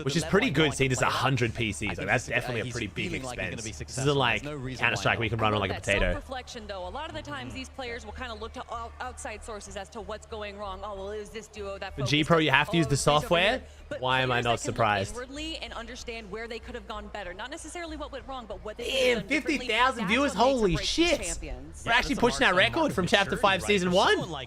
Which is pretty good seeing there's 100 PCs. Like that's definitely a pretty big expense. This isn't like Counter-Strike where you can run on like a potato. Self-reflection though, a lot of the times these players will kind of look to outside sources as to what's going wrong. Oh, well, is this duo that The G Pro, you have to use the software. Why am I not surprised? Inwardly and understand where they could have gone better. Not necessarily what went wrong, but what they Damn, 50,000 viewers. Holy shit. We're actually pushing our record from Chapter 5 Season 1.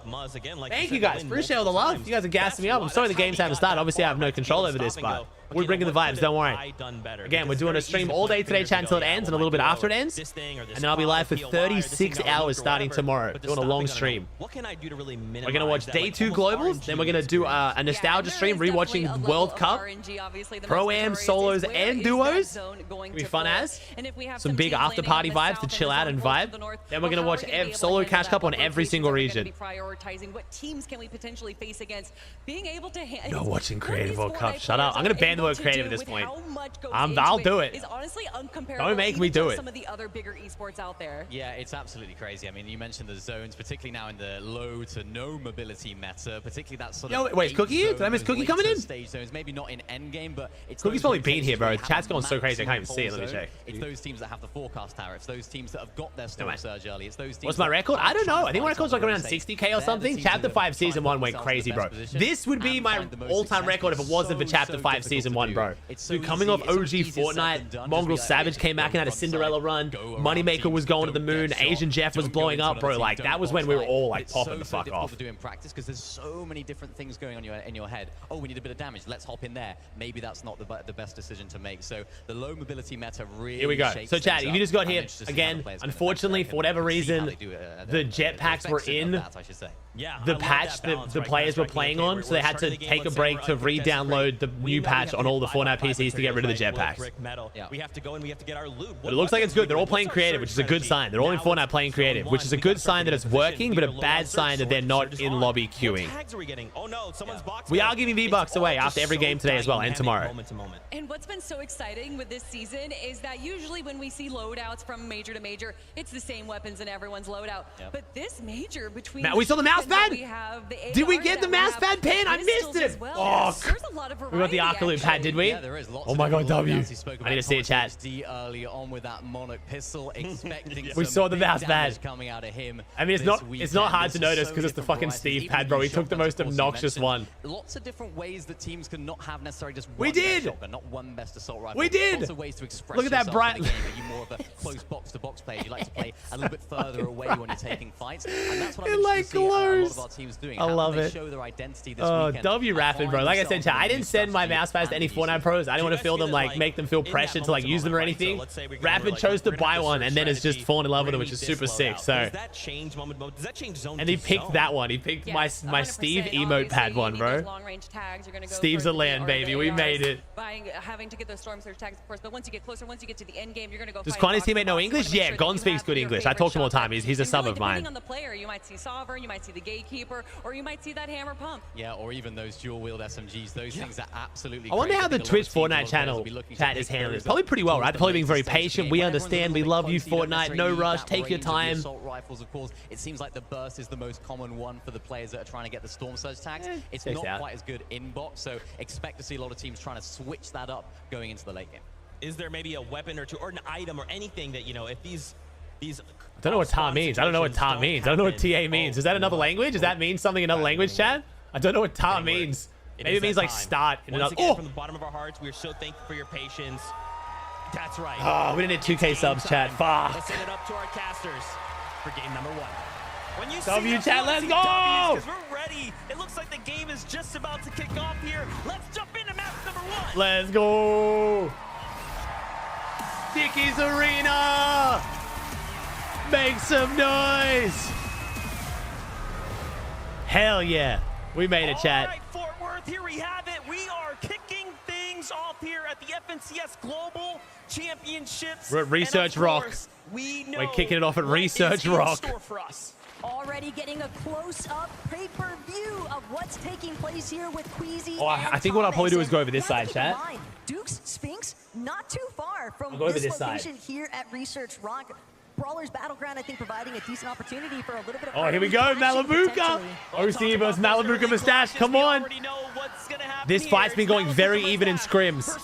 Thank you guys. Appreciate all the love. You guys are gassing me up. I'm sorry the games haven't started. Obviously, I have no control over this, but We're bringing the vibes, don't worry. Better? Again, we're doing a stream all day today, chat, until it ends, and a little bit after it ends. And then I'll be live for 36 hours starting tomorrow, doing a long stream. What can I do to really minimize We're going to watch Day 2 Globals, then we're going to do a nostalgia stream, rewatching World Cup, Pro-Am, solos, and duos. It'll be fun as. Some big after-party vibes to chill out and vibe. Then we're going to watch solo Cash Cup on every single region. Prioritizing what teams can we potentially face against, being able to You're watching Creative World Cup. Shut up. I'm going to ban the word creative at this point. I'll do it. Is honestly uncomparable. Don't make me do it. Some of the other bigger esports out there. Yeah, it's absolutely crazy. I mean, you mentioned the zones, particularly now in the low to no mobility meta, particularly that sort of. Wait, is Cookie here? Did I miss Cookie coming in? Stage zones, maybe not in endgame, but it's Cookie's probably been here, bro. Chat's going so crazy. I can't even see it. Let me check. It's those teams that have the forecast tower. It's those teams that have got their storm surge early. It's those teams. What's my record? I don't know. I think my record's like around 60k or something. Chapter 5 Season 1 went crazy, bro. This would be my all-time record if it wasn't for Chapter 5 Season 1, bro. Dude, coming off OG Fortnite, Mongrel Savage came back and had a Cinderella run. Moneymaker was going to the moon. Asian Jeff was blowing up, bro. Like, that was when we were all like popping the fuck off. To do in practice because there's so many different things going on in your head. Oh, we need a bit of damage. Let's hop in there. Maybe that's not the best decision to make. So the low mobility meta really. Here we go. So chat, if you just got here again, unfortunately for whatever reason, the jetpacks were in the patch that the players were playing on, so they had to take a break to re-download the new patch on all the Fortnite PCs to get rid of the jetpacks. We have to go and we have to get our loot. But it looks like it's good. They're all playing creative, which is a good sign. They're all in Fortnite playing creative, which is a good sign that it's working, but a bad sign that they're not in lobby queuing. We are giving V-Bucks away after every game today as well, and tomorrow. And what's been so exciting with this season is that usually when we see loadouts from major to major, it's the same weapons in everyone's loadout. But this major between we saw the mouse pad. Did we get the mouse pad pin? I missed it. Oh, we got the Arcaloop pad, did we? Yeah, there is lots oh my god, W. I need to see it, chat. Early on with that Monarch pistol, expecting we saw the mouse pad coming out of him. I mean, it's not hard to notice because it's the fucking Steve pad, bro. He took the most obnoxious one. Lots of different ways that teams can not have necessarily just one best shotgun, not one best assault rifle. We did. Lots of ways to express Look at that bright. Are you more of a close box-to-box player? You like to play a little bit further away when you're taking fights, and that's what I'm like see a lot of our teams doing. I love it. Show their identity this weekend. W rapping, bro. Like I said, chat, I didn't send my mouse pads to any Fortnite pros. I didn't want to feel them like make them feel pressure to like use them or anything. Rapid chose to buy one and then has just fallen in love with them, which is super sick. So, and he picked that one. He picked my Steve emote pad one, bro. Steve's a land, baby. We made it. Having to get those storm surge tags, of course, but once you get closer, once you get to the end game, you're gonna go. Does Connie's teammate know English? Yeah, Gon speaks good English. I talk to him all the time. He's a sub of mine. Depending on the player, you might see Sovereign, you might see the Gatekeeper, or you might see that Hammer Pump. Yeah, or even those dual-wield SMGs. Those things are absolutely. I wonder how the Twitch Fortnite channel chat is handling this. Probably pretty well, right? They're probably being very patient. We understand. We love you, Fortnite. No rush. Take your time. Assault rifles, of course. It seems like the burst is the most common one for the players that are trying to get the storm surge tags. It's not quite as good in box, so expect to see a lot of teams trying to switch that up going into the late game. Is there maybe a weapon or two or an item or anything that, you know, if these I don't know what TA means. I don't know what TA means. I don't know what TA means. Is that another language? Does that mean something in another language, chat? I don't know what TA means. Maybe it means like start in another. Oh! From the bottom of our hearts, we are so thankful for your patience. That's right. Oh, we didn't hit 2K subs, chat. Fuck. Let's send it up to our casters for game number 1. When you W, see chat, let's go! Because we're ready. It looks like the game is just about to kick off here. Let's jump into match number 1. Let's go. Dickies Arena. Make some noise. Hell yeah. We made it, chat. All right, Fort Worth, here we have it. We are kicking things off here at the FNCS Global Championships. We're at Research Rock. We're kicking it off at Research Rock. Already getting a close-up pay-per-view of what's taking place here with Queasy. Oh, I think what I'll probably do is go over this side, chat. Dukes Sphinx not too far from this location here at Research Rock. Brawlers Battleground, I think, providing a decent opportunity for a little bit of. Oh, here we go, Malabuka. OC versus Malabuka Mustache. Come on. This fight's been going very even in scrims.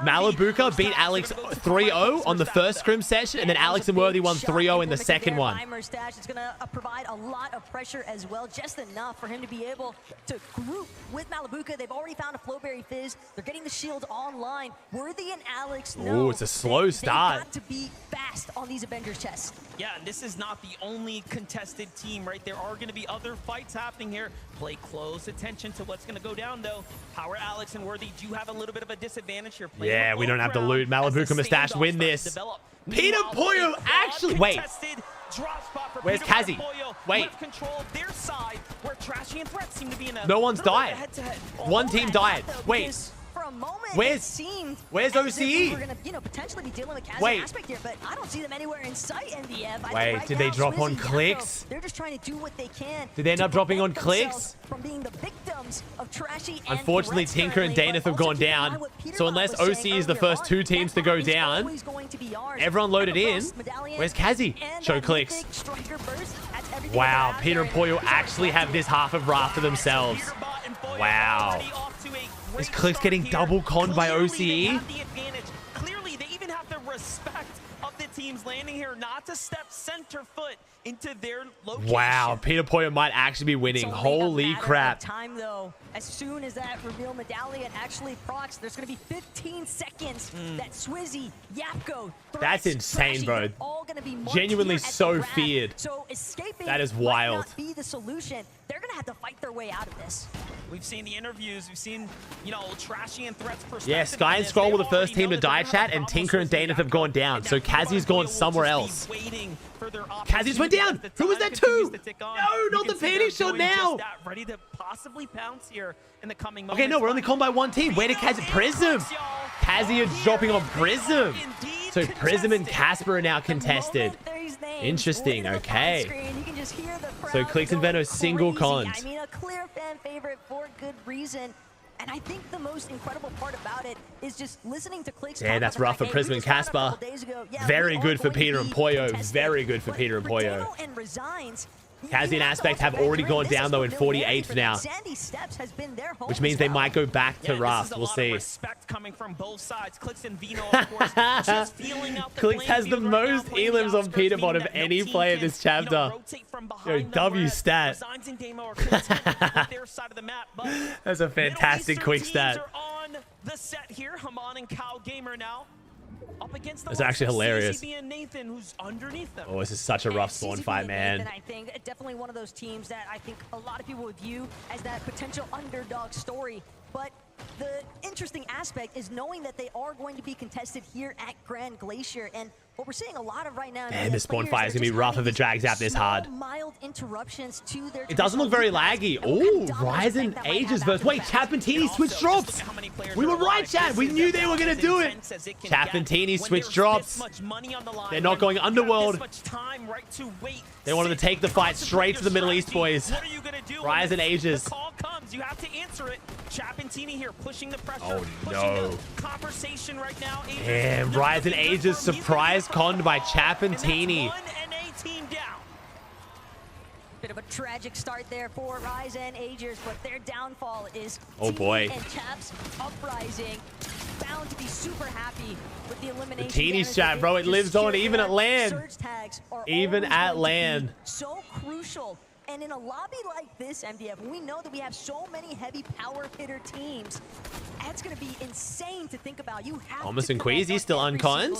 Malabuka beat Alex 3-0 on the first scrim session, and then Alex and Worthy won 3-0 in the second one. It's going to provide a lot of pressure as well, just enough for him to be able to group with Malabuka. They've already found a Flowberry Fizz. They're getting the shield online. Worthy and Alex know it's a slow start. They've got to be fast on these Avengers chests. Yeah, and this is not the only contested team, right? There are going to be other fights happening here. Play close attention to what's going to go down, though. Power Alex and Worthy do have a little bit of a disadvantage here. Yeah, we don't have to loot. Malabuka Mustache win this. Peter Pollo actually... Wait. Where's Kazi? Wait. No one's died. One team died. Wait. For a moment, where's OCE? We're gonna, potentially be dealing with Kazi Wait. aspect here, but I don't see them anywhere in sight. NBF. Wait, did they drop on clicks? They're just trying to do what they can. Did they end up dropping on clicks? From being the victims of Trashy. Unfortunately, Tinker and Daneth have gone down. So unless OCE is the first two teams to go down, everyone loaded in. Where's Kazi? Show clicks. Wow, Peter and Pollo actually have this half of Raft to themselves. Wow. Is Clicks getting double conned by OCE? Clearly, they even have the respect of the teams landing here not to step center foot into their location. Wow, Peter Pollo might actually be winning. Holy crap. Time though, as soon as that reveal medallion actually procs, there's going to be 15 seconds that Swizzy, Yapko, That's insane, bro. Genuinely so feared. So escaping that is might wild. not be the solution. They're going to have to fight their way out of this. We've seen the interviews. We've seen, Trashy and Threats perspective. Yeah, Sky and Scroll were the first team to die, chat, and Tinker and Daneth have gone down. So Kazi's gone somewhere else. Kazi's went down. Who was that too? No, not the panty shot now. Ready to possibly pounce here in the coming Okay, no, we're only called by one team. Where did Kazi? Prism. Kazi is dropping on Prism. So Prism and Casper are now contested. Interesting. Okay. So Clicks and Venom single cons. I mean, a clear fan favorite for good reason. And I think the most incredible part about it is just listening to Clicks. Yeah, that's rough for Prism and Casper. Very good for Peter and Pollo. Very good for Peter and Pollo. Kazi and Aspect have already gone down, though, in 48th now. Which means they might go back to Raft. We'll see. Respect coming from both sides. Clicks and Vino, of course, just feeling out the Clicks has the most elims on Peterbot of any player this chapter. Yo, W stat. That's a fantastic quick stat. On the set here, Haman and Cal Gamer now. Up against the That's actually hilarious. CCB and Nathan, who's underneath them. Oh, this is such a rough spawn fight, man. Nathan, I think definitely one of those teams that I think a lot of people would view as that potential underdog story. But the interesting aspect is knowing that they are going to be contested here at Grand Glacier. And what we're seeing a lot of right now. Man, this spawn fight is going to be rough if it drags out this hard. Mild interruptions to their it doesn't look very laggy. Oh, Ryzen Ages versus... Wait, Chapantini switch drops. We were right, chat. We knew they were going to do it. Chapantini switch drops. They're not going Underworld. They wanted to take the fight straight to the Middle East, boys. Ryzen Ages. You have to answer it. Chapantini here pushing the pressure. Oh, no. Conversation right now. Damn, Ryzen Ages surprise conned by Chapantini. Bit of a tragic start there for Ryzen Ages, but their downfall is oh boy. and Chaps Uprising bound to be super happy with the elimination. The Teeny's chat, bro, it lives on even at LAN. Even at LAN. So crucial. And in a lobby like this, MDF, we know that we have so many heavy power hitter teams. That's going to be insane to think about. You have Thomas and Queasy still unconned.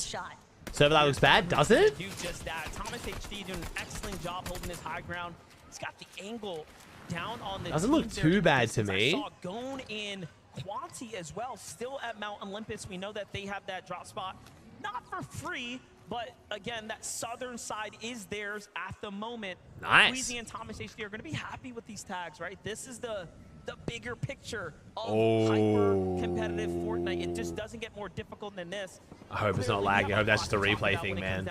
Server that looks bad, does it? Do just that. Thomas HD doing an excellent job holding his high ground. He's got the angle down on the doesn't look too bad to me. I saw Gone in Quanti as well, still at Mount Olympus. We know that they have that drop spot, not for free, but again, that southern side is theirs at the moment. Nice. Queasy and Thomas HD are going to be happy with these tags, right? This is the bigger picture of hyper-competitive Fortnite. It just doesn't get more difficult than this. I hope it's not laggy. I hope that's just a replay thing, man.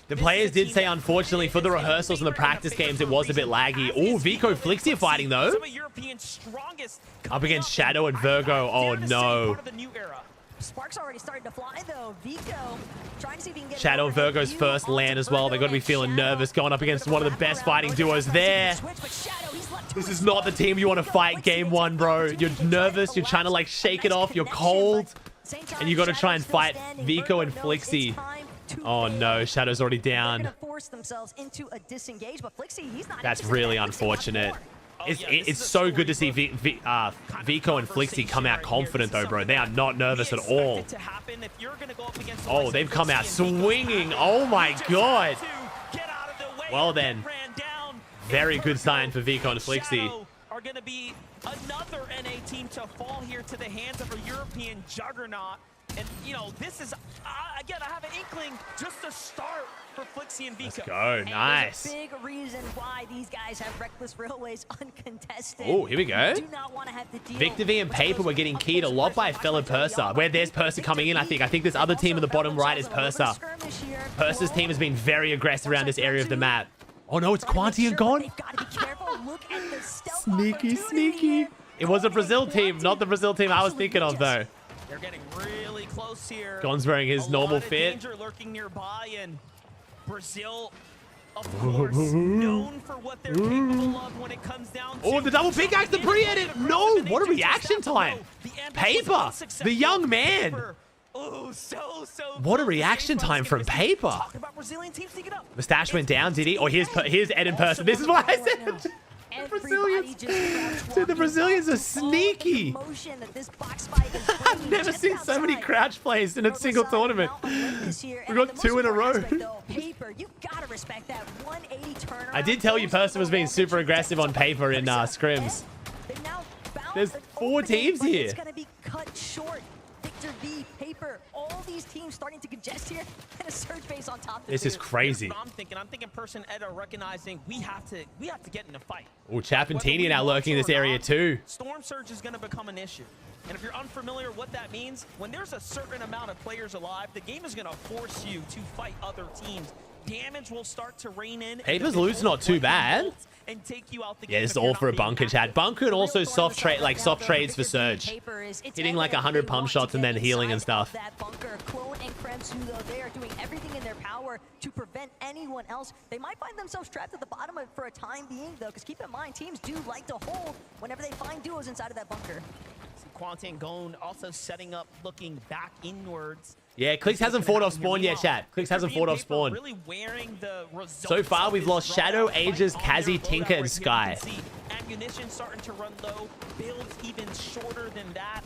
The players did say, unfortunately, for the rehearsals and the practice games, it was a bit laggy. Oh, Vico Flixia fighting, though. Up against Shadow and Virgo. Oh, no. Sparks already starting to fly, though. Vico trying to see if he can get Shadow and Virgo's first LAN as well. They've got to be feeling nervous going up against one of the best fighting duos there. This is not the team you want to fight game one, bro. You're nervous. You're trying to, like, shake it off. You're cold. And you got to try and fight Vico and Flixie. Oh no, Shadow's already down. Force themselves into a disengage, but Flixie, he's not. That's really unfortunate. It's so good to see Vico and Flixie come out confident though, bro. They are not nervous at all. Oh, they've come out swinging. Oh my god. Well then, very good sign for Vico and Flixie. Are going to be another NA team to fall here to the hands of a European juggernaut. And, you know, this is, again, I have an inkling just to start for Flixie and Vico. Let's go. Nice. And big reason why these guys have Reckless Railways uncontested. Oh, here we go. Do not want to have to deal Victor V and Paper were getting keyed a lot by fellow Purser. Where there's Purser coming in, I think this other team in the bottom right is Purser. Purser's team has been very aggressive around this area of the map. Oh no, it's Quanti and Gon. Sneaky, sneaky. It was a Brazil team, not the Brazil team I was thinking of though. They're getting really close here. Gon's wearing his normal fit. Danger lurking nearby, and Brazil, of course, known for what they're capable of when it comes down to. Oh, the double pickaxe, the pre-edit. No, what a reaction time. Paper, the young man. Oh, so what a reaction time from Paper. Talk about Brazilian teams sneaking up. Mustache went down, did he? Oh, here's Ed in person. This is what I said. The Brazilians. Dude, the Brazilians are sneaky. I've never seen so many crouch plays in a single tournament. We got 2 in a row. I did tell you Person was being super aggressive on Paper in scrims. There's 4 teams here. It's going to be cut short. Victor V, Paper, all these teams starting to congest here, and a surge base on top. This is crazy. What I'm thinking Person Ed are recognizing we have to get in a fight. Oh, Chapantini now lurking in this area too. Storm Surge is going to become an issue. And if you're unfamiliar what that means, when there's a certain amount of players alive, the game is going to force you to fight other teams. Damage will start to rain in. Paper's loot's not too bad. And take you out the yeah, this is all for a bunker, chat. Bunker and also soft trades for Surge. Hitting like 100 pump shots and then healing and stuff. That bunker, Clone and Kremsu, though, they are doing everything in their power to prevent anyone else. They might find themselves trapped at the bottom for a time being, though, because keep in mind, teams do like to hold whenever they find duos inside of that bunker. Quanti and Gon also setting up, looking back inwards. Yeah, Clix hasn't fought off spawn yet, chat. Clix hasn't fought off spawn. Really wearing the so far, we've lost Shadow, Aegis, Kazi, Tinker, and Sky. Ammunition starting to run low. Builds even shorter than that.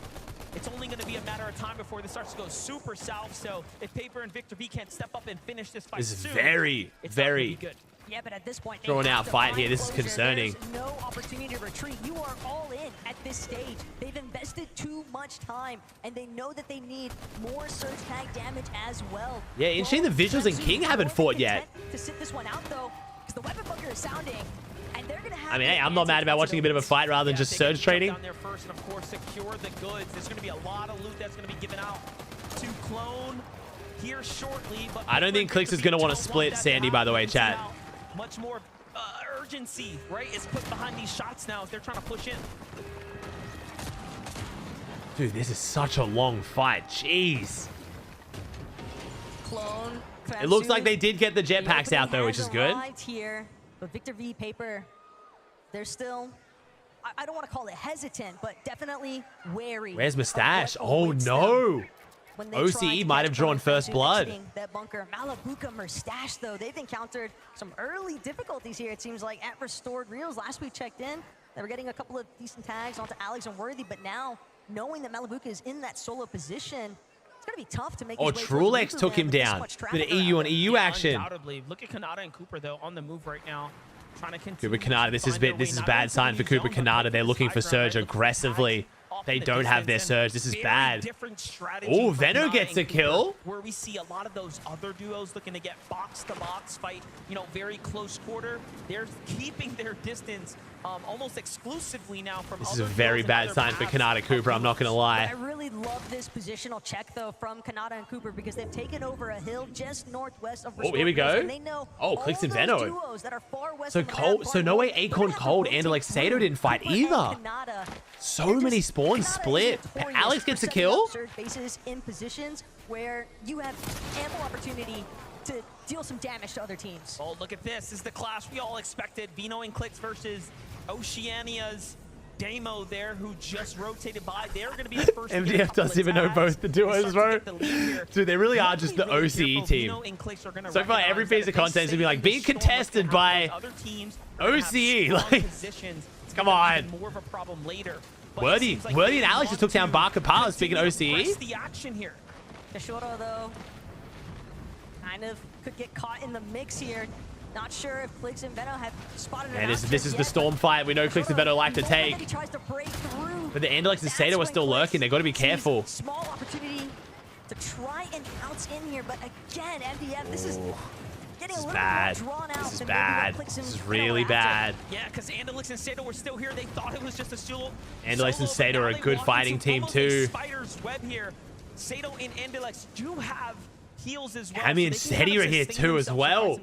It's only going to be a matter of time before this starts to go super south. So if Paper and Victor V can't step up and finish this fight this is soon, very good. Yeah, but at this point, drawn out fight here. This is concerning. There's no opportunity to retreat. You are all in at this stage. They've invested too much time, and they know that they need more surge tag damage as well. Yeah, interesting. The Visuals and King haven't fought yet. To sit this one out though, because the weapon bunker is sounding, and they're gonna have. I mean, hey, I'm not mad about watching a bit of a fight rather than just surge trading. Down there first, and of course, secure the goods. There's going to be a lot of loot that's going to be given out to Clone here shortly. But I don't think Clix is going to want to split Sandy, by the way, chat. Much more urgency, right, is put behind these shots now as they're trying to push in. Dude, this is such a long fight. Jeez. Clone. It looks like they did get the jetpacks out though, which is good. Here, but Victor V, Paper, they're still, I don't want to call it hesitant, but definitely wary. Where's Mustache? Oh no. OCE might have drawn first blood. That bunker. Malabuka, Mustache, though, they've encountered some early difficulties here, it seems like, at Restored Reels. Last we checked in, they were getting a couple of decent tags onto Alex and Worthy, but now, knowing that Malabuka is in that solo position, it's going to be tough to make his way Trulex took him down. Bit of EU on EU action. Undoubtedly. Look at Kanata and Cooper, though, on the move right now. Trying to Cooper Kanata, this is bad sign for Cooper Kanata. They're looking for Surge aggressively. They don't have their Surge. This is bad. Oh, Veno gets a kill. Where we see a lot of those other duos looking to get box-to-box fight, you know, very close quarter. They're keeping their distance almost exclusively now from This is a very bad sign for Kanata Cooper, I'm not going to lie. I really love this positional check, though, from Kanata and Cooper because they've taken over a hill just northwest of Oh, here we go. Oh, Clix and Veno. So cold. So no way Acorn Cold and Alexado didn't fight either. So many spawns split. Alex gets a kill. Surge bases in positions where you have ample opportunity to deal some damage to other teams. Oh, look at this. This is the clash we all expected. Vino and Clix versus Oceania's Damo there, who just rotated by. They're going to be the first. MDF doesn't even know both the duos, bro. Dude, they really are just the OCE team. So far, every piece of content is going to be like being contested by OCE. Like, come on. More of a problem later. Wordy and Alex just took down Barca Paz, speaking OCE. The action here. Kashoro, though, kind of could get caught in the mix here. Not sure if Clix and Venom have spotted it. And this is the storm fight we know Clix and Venom like to take. But the Andalex and Sato are still lurking. They've got to be careful. Small opportunity to try and bounce in here, but again, MDF, this is getting a little more drawn out. This is bad. This is really bad. Yeah, because Andalex and Sato were still here. They thought it was just a solo. Andalex and Sato are a good fighting team too. Spider's web here. Sato and Andalex do have heals as well. Hammy and Seti are here too as well.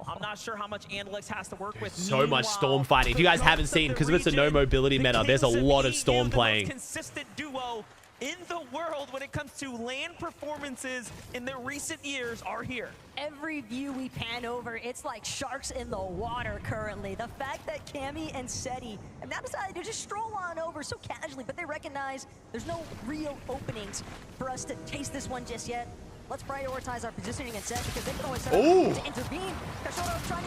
I'm not sure how much Andalex has to work with. So much storm fighting. If you guys haven't seen, because if it's a no mobility meta, there's a lot of storm playing. Consistent duo in the world when it comes to LAN performances in the recent years are here. Every view we pan over, it's like sharks in the water currently. The fact that Cammy and Seti have now decided to just stroll on over so casually, but they recognize there's no real openings for us to taste this one just yet. Let's prioritize our positioning and set because they can always set up to intervene.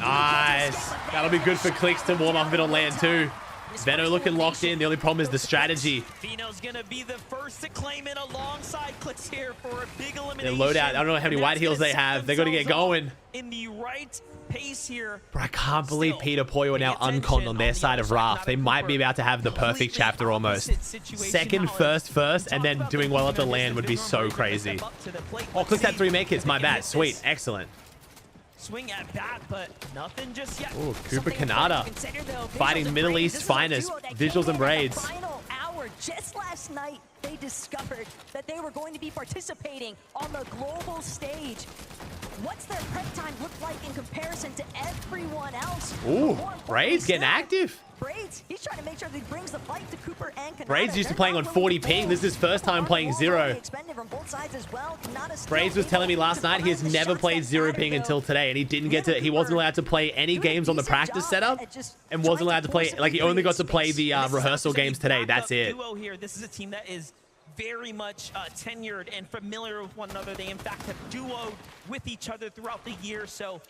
Nice. That'll be good for Clix to warm up a bit on land too. Veno looking locked in. The only problem is the strategy. Veno's gonna be the first to claim it alongside Clix here for a big Their elimination. loadout. I don't know how many white heals they have. They're going to get going. In the right pace here. Bro, I can't believe Peter Poyo are now unconned on their side of Raft. They might be about to have the perfect chapter almost. Second, first, and then doing well at the land would be so crazy. Oh, Clix had 3 make hits. My bad. Sweet. Excellent. Swing at bat, but nothing just yet. Ooh, Cooper Kanata fighting Middle East finest. Visuals and Braids. Final hour. Just last night, they discovered that they were going to be participating on the global stage. What's their prep time look like in comparison to everyone else? Ooh, Braids getting active. Braids, he's trying to make sure that he brings the fight to Cooper and Kanata. Braids used to playing on 40 ping. This is his first time playing 0. Braids was telling me last night he has never played 0 ping until today, and he didn't get to. He wasn't allowed to play any games on the practice setup, and wasn't allowed to play. Like he only got to play the rehearsal games today. That's it. This is a team that is very much tenured and familiar with one another. They in fact have duoed with each other throughout the year. So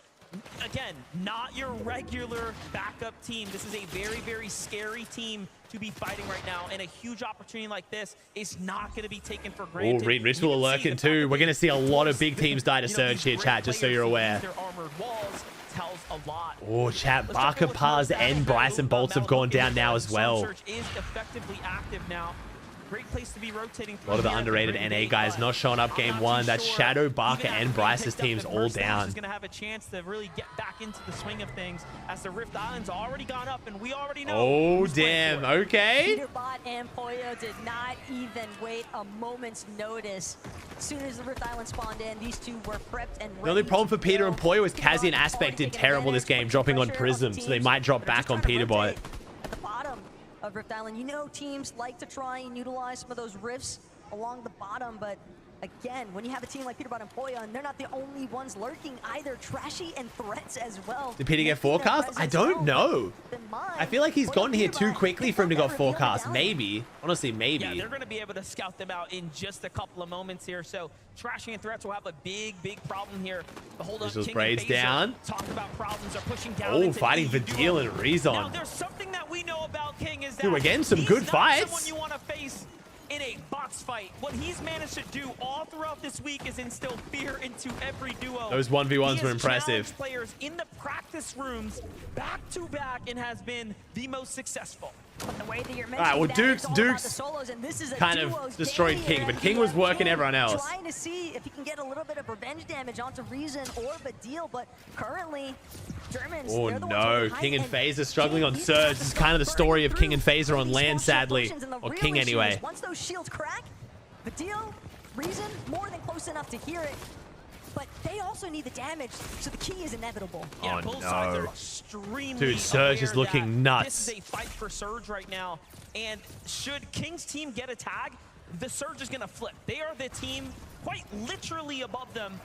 again, not your regular backup team. This is a very, very scary team to be fighting right now, and a huge opportunity like this is not going to be taken for granted. Oh, Reed Ritual are lurking too. We're going to see a lot of big teams die to Surge here, chat, just so you're aware. Their armored walls tells a lot. Oh, chat, Barca Paz and Bryson Bolts have gone down now as well. Surge is effectively active now. Great place to be rotating. A lot of the underrated NA guys not showing up game 1. That's Shadow, Barca, and Bryce's teams all down. Is going to have a chance to really get back into the swing of things as the Rift Island's already gone up, and we already know. Oh, damn. Okay. Peterbot and Poyo did not even wait a moment's notice. As soon as the Rift Island spawned in, these two were prepped and ready. The only problem for Peter and Poyo is Kazi and Aspect did terrible this game, dropping on Prism, so they might drop back on Peterbot. At the bottom of Rift Island, you know teams like to try and utilize some of those rifts along the bottom, but again, when you have a team like Peterbot and Poyo, and they're not the only ones lurking either, Trashy and Threats as well. Did Peter get forecast? I don't know. I feel like he's gotten here too quickly for him to go forecast. Maybe. Honestly, maybe. Yeah, they're going to be able to scout them out in just a couple of moments here. So Trashy and Threats will have a big, big problem here. The hold up, King Braids and Phaser down. Talk about problems are pushing down. Oh, fighting Vidil and Rezon. Now, there's something that we know about King is that dude, again, some good fights. Someone you want to face in a box fight. What he's managed to do all throughout this week is instill fear into every duo. Those 1v1s were impressive. Players in the practice rooms back to back and has been the most successful. The way that you're all right, well, Dukes kind of destroyed King, but King was working everyone else. Trying to see if he can get a little bit of revenge damage onto Reason or Vidil, but currently, Germans. Oh no, King and Phaser struggling on Surge. This is kind of the story of King and Phaser on land, sadly. Or King anyway. Once those shields crack, Vidil, Reason, more than close enough to hear it. But they also need the damage, so the key is inevitable. Yeah, oh both sides are no. extremely Dude, Surge is looking nuts. This is a fight for Surge right now, and should King's team get a tag, the Surge is gonna flip. They are the team quite literally above them,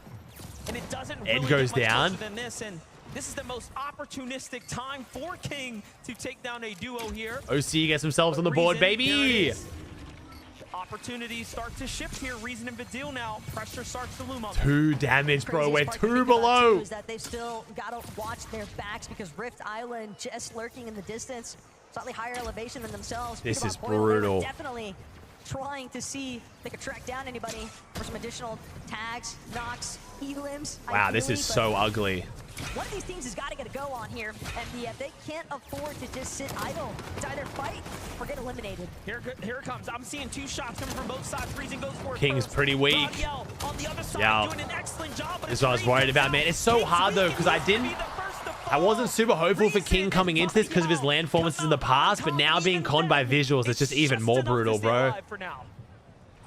and it doesn't really Ed goes get much down. closer than this, and This is the most opportunistic time for King to take down a duo here. OC gets themselves on the board, baby. Opportunities start to shift here. Reason and Vidil now. Pressure starts to loom up. 2 damage, bro. We're Craziest part to 2 think about, below. too, is that they've still got to watch their backs because Rift Island just lurking in the distance, slightly higher elevation than themselves. This Peter is Bob Boyle, they were brutal. Definitely trying to see if they could track down anybody for some additional tags, knocks, elims. Wow, this ideally, is but so ugly. one of these teams has got to get a go on here, and they can't afford to just sit idle. It's either fight or get eliminated. Here it comes. I'm seeing 2 shots coming from both sides. Freezing goes for it King's first. pretty weak. Rodiel on the other side Yeah. doing an excellent job. But This is what I was worried about, man. It's so hard, though, because I wasn't super hopeful for King coming into this because of his land performances in the past, but now being conned by visuals, it's just even more brutal, bro.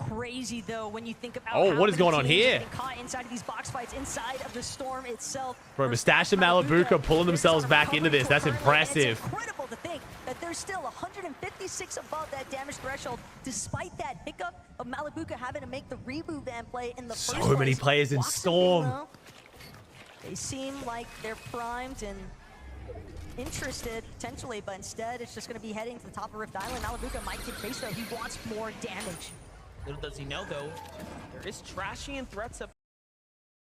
Crazy though when you think about Oh, what is going on teams are here? getting caught inside of these box fights, inside of the storm itself. Bro, Mustache and Malabuka pulling themselves back into this. That's impressive. It's incredible to think that they're still 156 above that damage threshold, despite that hiccup of Malabuka having to make the reboot van play in the first place. So many players in Walks in, Storm. though. They seem like they're primed and interested potentially, but instead it's just going to be heading to the top of Rift Island. Malabuka might get faced though. He wants more damage. Little does he know, though, there is trashing and threats up